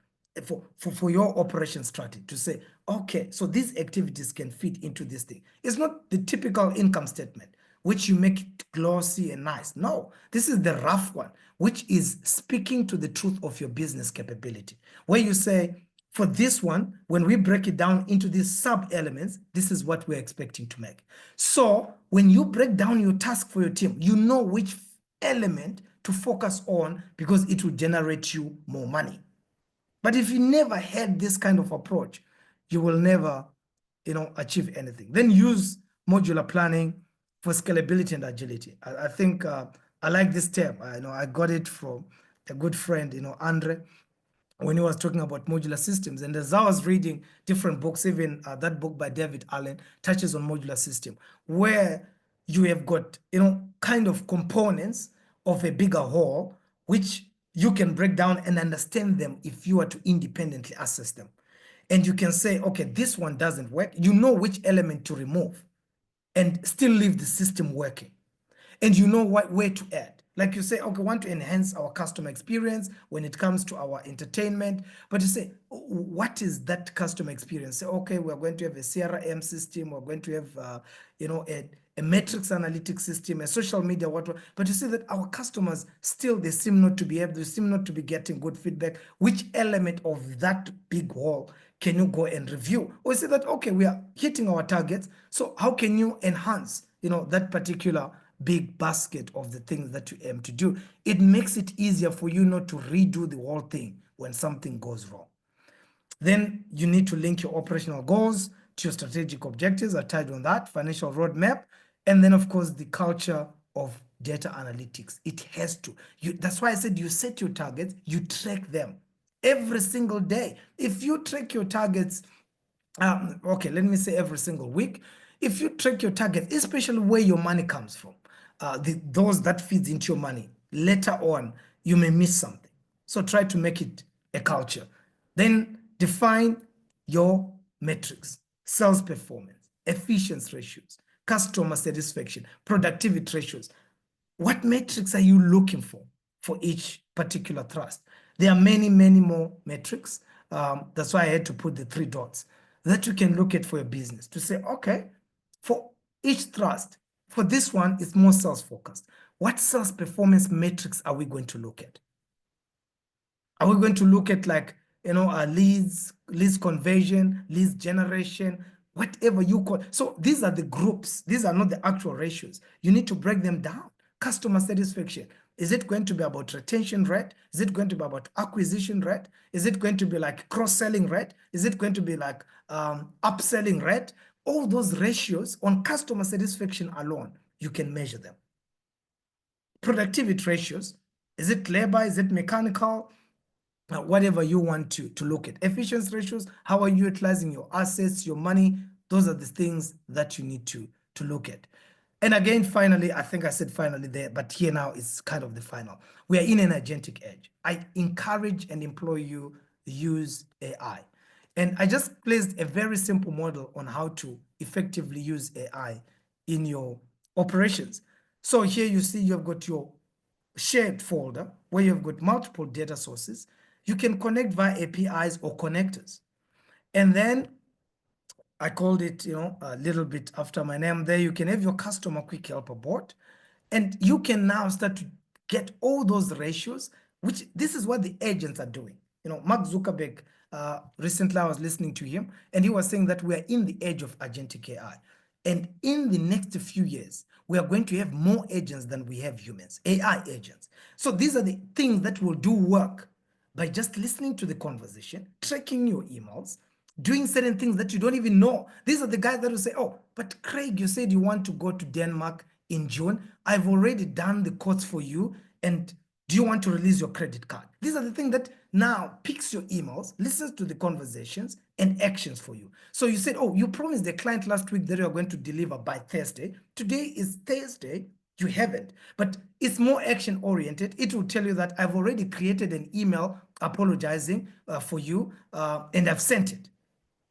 for your operation strategy to say, okay, so these activities can fit into this thing. It's not the typical income statement, which you make it glossy and nice. No, this is the rough one, which is speaking to the truth of your business capability, where you say, for this one, when we break it down into these sub-elements, this is what we're expecting to make. So when you break down your task for your team, you know which element to focus on because it will generate you more money. But if you never had this kind of approach, you will never, achieve anything. Then use modular planning for scalability and agility. I think I like this term. I got it from a good friend, Andre, when he was talking about modular systems. And as I was reading different books, even that book by David Allen touches on modular system, where you have got, kind of components of a bigger whole, which you can break down and understand them if you are to independently assess them. And you can say, okay, this one doesn't work. You know which element to remove and still leave the system working. And you know where to add. Like you say, okay, we want to enhance our customer experience when it comes to our entertainment. But you say, what is that customer experience? Say, okay, we're going to have a CRM system. We're going to have, a metrics analytics system, a social media, whatever. But you see that our customers still, they seem not to be getting good feedback. Which element of that big whole can you go and review? Or you say that, okay, we are hitting our targets. So how can you enhance, that particular big basket of the things that you aim to do? It makes it easier for you not to redo the whole thing when something goes wrong. Then you need to link your operational goals to your strategic objectives are tied on that, financial roadmap, and then of course the culture of data analytics. It has to. That's why I said you set your targets, you track them every single day. If you track your targets, okay, let me say every single week. If you track your targets, especially where your money comes from, those that feeds into your money, later on, you may miss something. So try to make it a culture. Then define your metrics, sales performance, efficiency ratios, customer satisfaction, productivity ratios. What metrics are you looking for each particular thrust? There are many, many more metrics. That's why I had to put the 3 dots that you can look at for your business to say, okay, for each thrust, for this one, it's more sales focused. What sales performance metrics are we going to look at? Are we going to look at leads conversion, leads generation, whatever you call. So these are the groups. These are not the actual ratios. You need to break them down. Customer satisfaction. Is it going to be about retention rate? Is it going to be about acquisition rate? Is it going to be like cross-selling rate? Is it going to be like upselling rate? All those ratios on customer satisfaction alone, you can measure them. Productivity ratios. Is it labor? Is it mechanical? Whatever you want to look at. Efficiency ratios, how are you utilizing your assets, your money? Those are the things that you need to look at. And again, finally, I think I said finally there, but here now is kind of the final. We are in an agentic age. I encourage and implore you to use AI. And I just placed a very simple model on how to effectively use AI in your operations. So here you see you've got your shared folder where you've got multiple data sources. You can connect via APIs or connectors. And then I called it, a little bit after my name there. You can have your customer quick helper board, and you can now start to get all those ratios, which this is what the agents are doing. Mark Zuckerberg, recently I was listening to him, and he was saying that we are in the age of agentic AI. And in the next few years, we are going to have more agents than we have humans, AI agents. So these are the things that will do work by just listening to the conversation, tracking your emails, doing certain things that you don't even know. These are the guys that will say, oh, but Craig, you said you want to go to Denmark in June. I've already done the quotes for you. And do you want to release your credit card? These are the things that now picks your emails, listens to the conversations and actions for you. So you said, oh, you promised the client last week that you are going to deliver by Thursday. Today is Thursday. You haven't, but it's more action oriented. It will tell you that I've already created an email apologizing for you and I've sent it.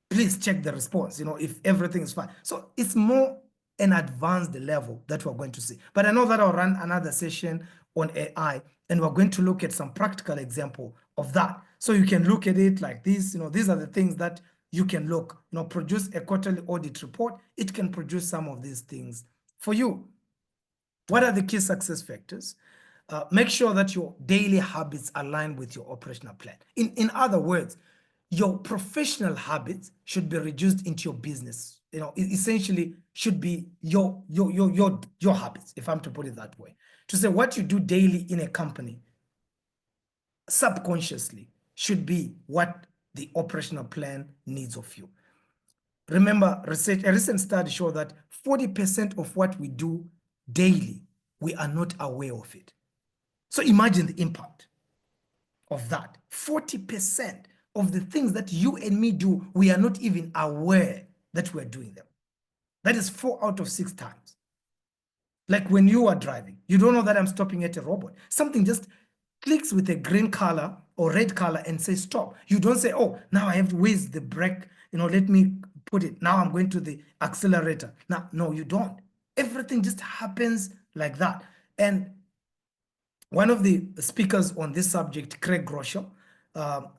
Please check the response, if everything is fine. So it's more an advanced level that we're going to see. But I know that I'll run another session on AI, and we're going to look at some practical example of that. So you can look at it like this. These are the things that you can look, produce a quarterly audit report. It can produce some of these things for you. What are the key success factors? Make sure that your daily habits align with your operational plan. In other words, your professional habits should be reduced into your business. Essentially should be your habits, if I'm to put it that way. To say what you do daily in a company, subconsciously, should be what the operational plan needs of you. Remember, a recent study showed that 40% of what we do daily, we are not aware of it. So imagine the impact of that. 40% of the things that you and me do, we are not even aware that we're doing them. That is 4 out of 6 times. Like when you are driving, you don't know that I'm stopping at a robot. Something just clicks with a green color or red color and says stop. You don't say, oh, now I have to whiz the brake, let me put it. Now I'm going to the accelerator. No, you don't. Everything just happens like that. And one of the speakers on this subject, Craig Groeschel,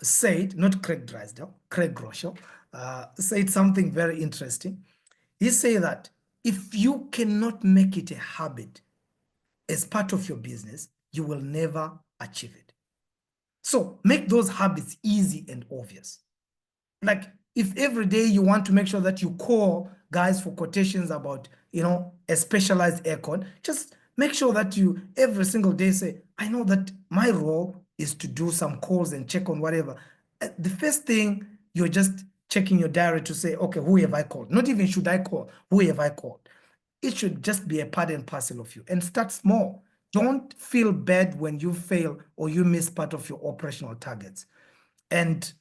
said, not Craig Drysdale, Craig Groeschel, said something very interesting. He said that if you cannot make it a habit as part of your business, you will never achieve it. So make those habits easy and obvious. Like if every day you want to make sure that you call guys for quotations about, a specialized aircon, just make sure that you every single day say, I know that my role is to do some calls and check on whatever. The first thing, you're just checking your diary to say, okay, who have I called? Not even should I call, who have I called? It should just be a part and parcel of you. And start small. Don't feel bad when you fail or you miss part of your operational targets. And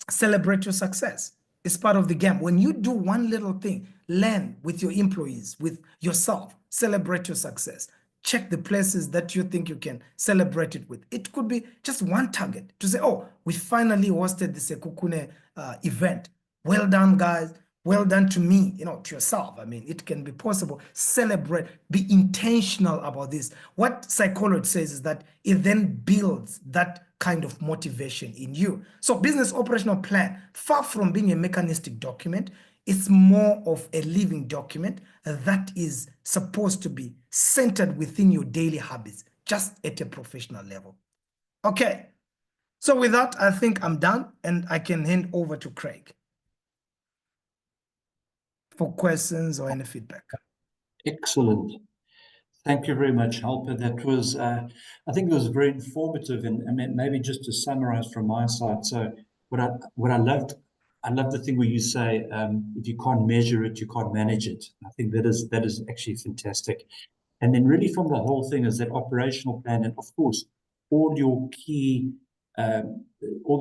celebrate your success. It's part of the game. When you do one little thing, learn with your employees, with yourself, celebrate your success. Check the places that you think you can celebrate it with. It could be just one target to say, oh, we finally hosted the Sekukune event. Well done, guys. Well done to me, to yourself. I mean, it can be possible. Celebrate, be intentional about this. What psychology says is that it then builds that kind of motivation in you. So business operational plan, far from being a mechanistic document, it's more of a living document that is supposed to be centered within your daily habits, just at a professional level. Okay, so with that, I think I'm done and I can hand over to Craig for questions or any feedback. Excellent. Thank you very much, Helper. That was, I think it was very informative, and maybe just to summarize from my side. So what I loved the thing where you say, if you can't measure it, you can't manage it. I think that is actually fantastic. And then really from the whole thing is that operational plan, and of course, all the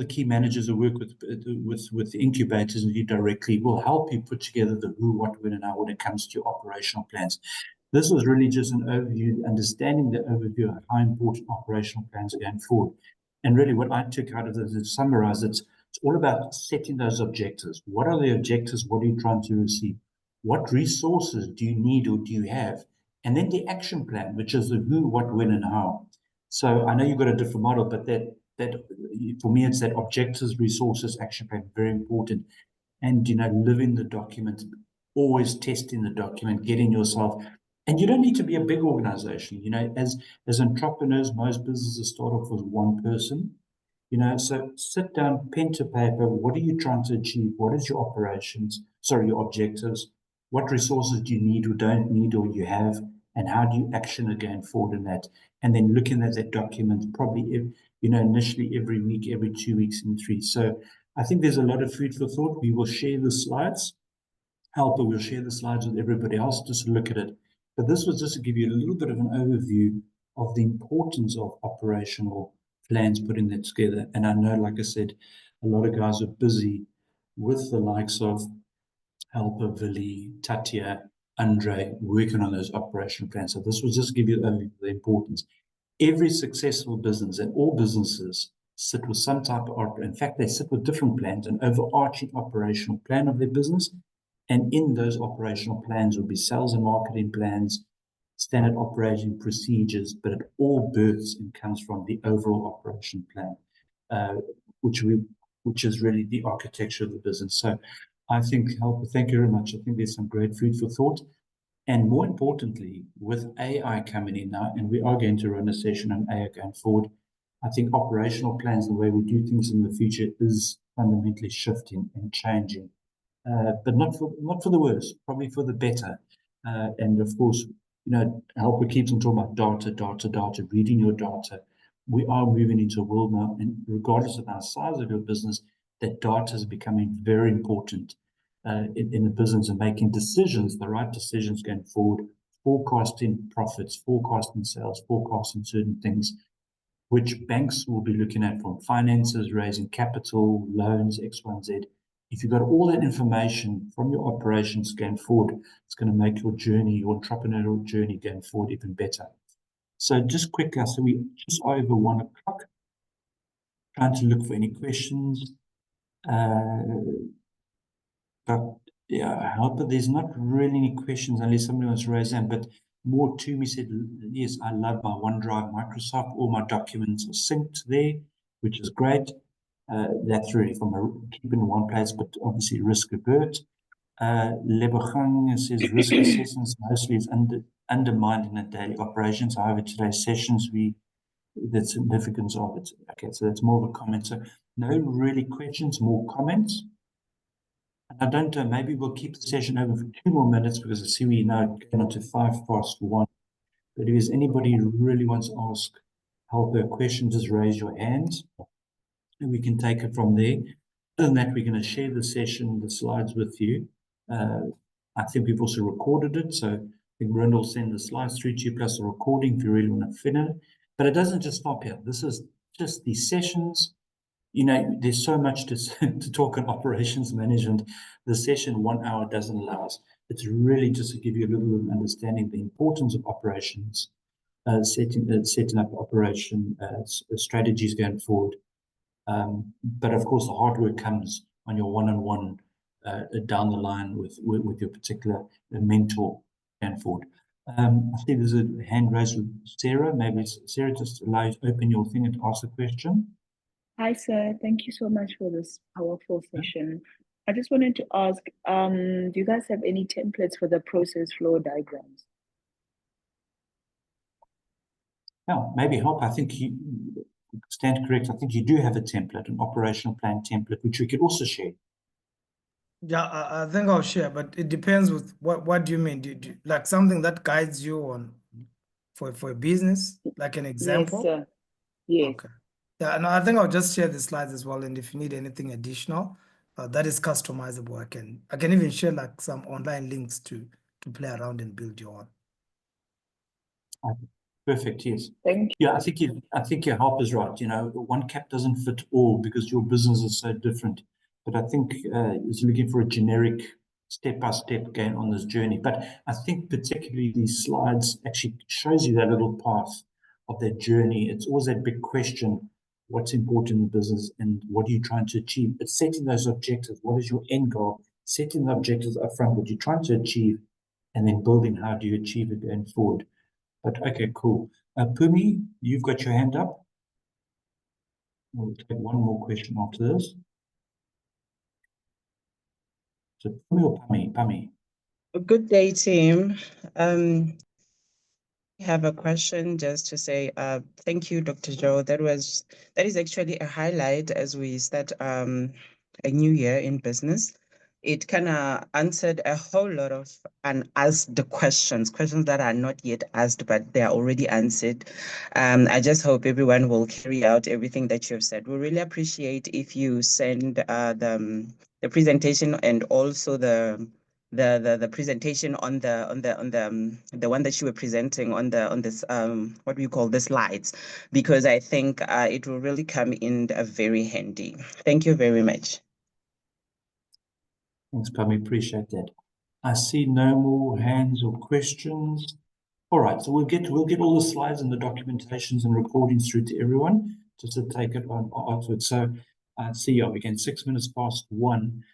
key managers who work with the incubators and you directly will help you put together the who, what, when, and how when it comes to your operational plans. This was really just an overview, understanding the overview of how important operational plans are going forward. And really what I took out of this is summarize it's all about setting those objectives. What are the objectives? What are you trying to receive? What resources do you need or do you have? And then the action plan, which is the who, what, when, and how. So I know you've got a different model, but that for me, it's that objectives, resources, action plan, very important. And, live in the document, always testing the document, getting yourself, and you don't need to be a big organization. As entrepreneurs, most businesses start off with one person, so sit down, pen to paper. What are you trying to achieve? What is your your objectives? What resources do you need or don't need, or you have, and how do you action it going forward in that? And then looking at that document, probably, initially every week, every 2 weeks, and 3. So I think there's a lot of food for thought. We will share the slides. Helper will share the slides with everybody else just to look at it. But this was just to give you a little bit of an overview of the importance of operational plans, putting that together. And I know, like I said, a lot of guys are busy with the likes of Helper, Vili, Tatia, Andre, working on those operational plans. So this was just to give you the importance. Every successful business and all businesses sit with some type of, in fact, they sit with different plans, an overarching operational plan of their business. And in those operational plans will be sales and marketing plans, standard operating procedures, but it all births and comes from the overall operation plan, which is really the architecture of the business. So I think, Helper, thank you very much. I think there's some great food for thought. And more importantly, with AI coming in now, and we are going to run a session on AI going forward, I think operational plans, the way we do things in the future, is fundamentally shifting and changing. But not for the worse, probably for the better. And of course, Helper keeps on talking about data, reading your data. We are moving into a world now, and regardless of our size of your business, that data is becoming very important in the business and making decisions, the right decisions going forward, forecasting profits, forecasting sales, forecasting certain things, which banks will be looking at, from finances, raising capital, loans, X, Y, and Z. If you've got all that information from your operations going forward, it's going to make your journey, your entrepreneurial journey going forward, even better. So just quickly, so we just over 1 o'clock, trying to look for any questions. But yeah, Helper, there's not really any questions unless somebody wants to raise them. But more to me said, yes, I love my OneDrive, Microsoft. All my documents are synced there, which is great. That's really from keeping in one place, but obviously risk avert. Lebogang says risk assessments mostly is undermined in the daily operations. However, today's sessions, the significance of it. Okay, so that's more of a comment. So no really questions, more comments. And I don't know, maybe we'll keep the session over for 2 more minutes, because I see we now going on to 1:05. But if there's anybody who really wants to ask Helper a question, just raise your hands and we can take it from there. Other than that, we're going to share the session, the slides with you. I think we've also recorded it, so I think Brenda will send the slides through to you, plus the recording if you really want to fit in it. But it doesn't just stop here. This is just these sessions. There's so much to talk on operations management. The session 1 hour doesn't allow us. It's really just to give you a little bit of understanding the importance of operations, setting up operation strategies going forward. But of course, the hard work comes on your one-on-one down the line with your particular mentor going forward. I see there's a hand raised with Sarah. Maybe Sarah, just allow you to open your thing and ask a question. Hi, sir. Thank you so much for this powerful session. I just wanted to ask, do you guys have any templates for the process flow diagrams? Well, maybe help. I think you stand correct. I think you do have a template, an operational plan template, which we could also share. Yeah, I think I'll share, but it depends with what do you mean? Do you, like something that guides you on for a business, like an example? Yes, sir. Yes. Okay. Yeah, and I think I'll just share the slides as well. And if you need anything additional, that is customizable. I can even share like some online links to play around and build your own. Perfect. Yes. Thank you. Yeah, I think your help is right. One cap doesn't fit all because your business is so different. But I think it's looking for a generic step-by-step gain on this journey. But I think particularly these slides actually shows you that little path of that journey. It's always that big question: what's important in the business and what are you trying to achieve? It's setting those objectives. What is your end goal? Setting the objectives up front, what you're trying to achieve, and then building how do you achieve it going forward. But okay, cool. Pumi, you've got your hand up. We'll take one more question after this. So Pumi or Pami? Pami. Good day, team. I have a question just to say thank you, Dr. Joe. That is actually a highlight as we start a new year in business. It kind of answered a whole lot of unasked questions that are not yet asked, but they are already answered. I just hope everyone will carry out everything that you have said. We really appreciate if you send the presentation and also the presentation on the one that you were presenting on this what we call the slides, because I think it will really come in very handy. Thank you very much. Thanks, Pami. Appreciate that. I see no more hands or questions. All right, so we'll get all the slides and the documentations and recordings through to everyone just to take it on afterwards. So I see you again 6 minutes past 1.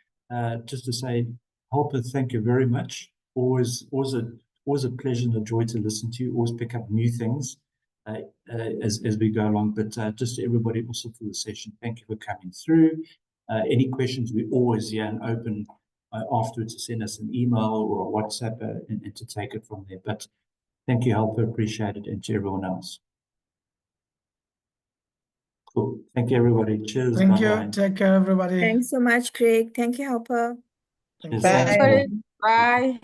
Just to say, Helper, thank you very much. Always a pleasure and a joy to listen to you. Always pick up new things as we go along. But just to everybody also for the session, thank you for coming through. Any questions, we're always here and open afterwards to send us an email or a WhatsApp and to take it from there. But thank you, Helper, appreciate it, and to everyone else. Cool. Thank you, everybody. Cheers. Thank Bye-bye. you. Take care, everybody. Thanks so much, Craig. Thank you, Helper. Cheers. Bye. Thanks, Paul. Bye.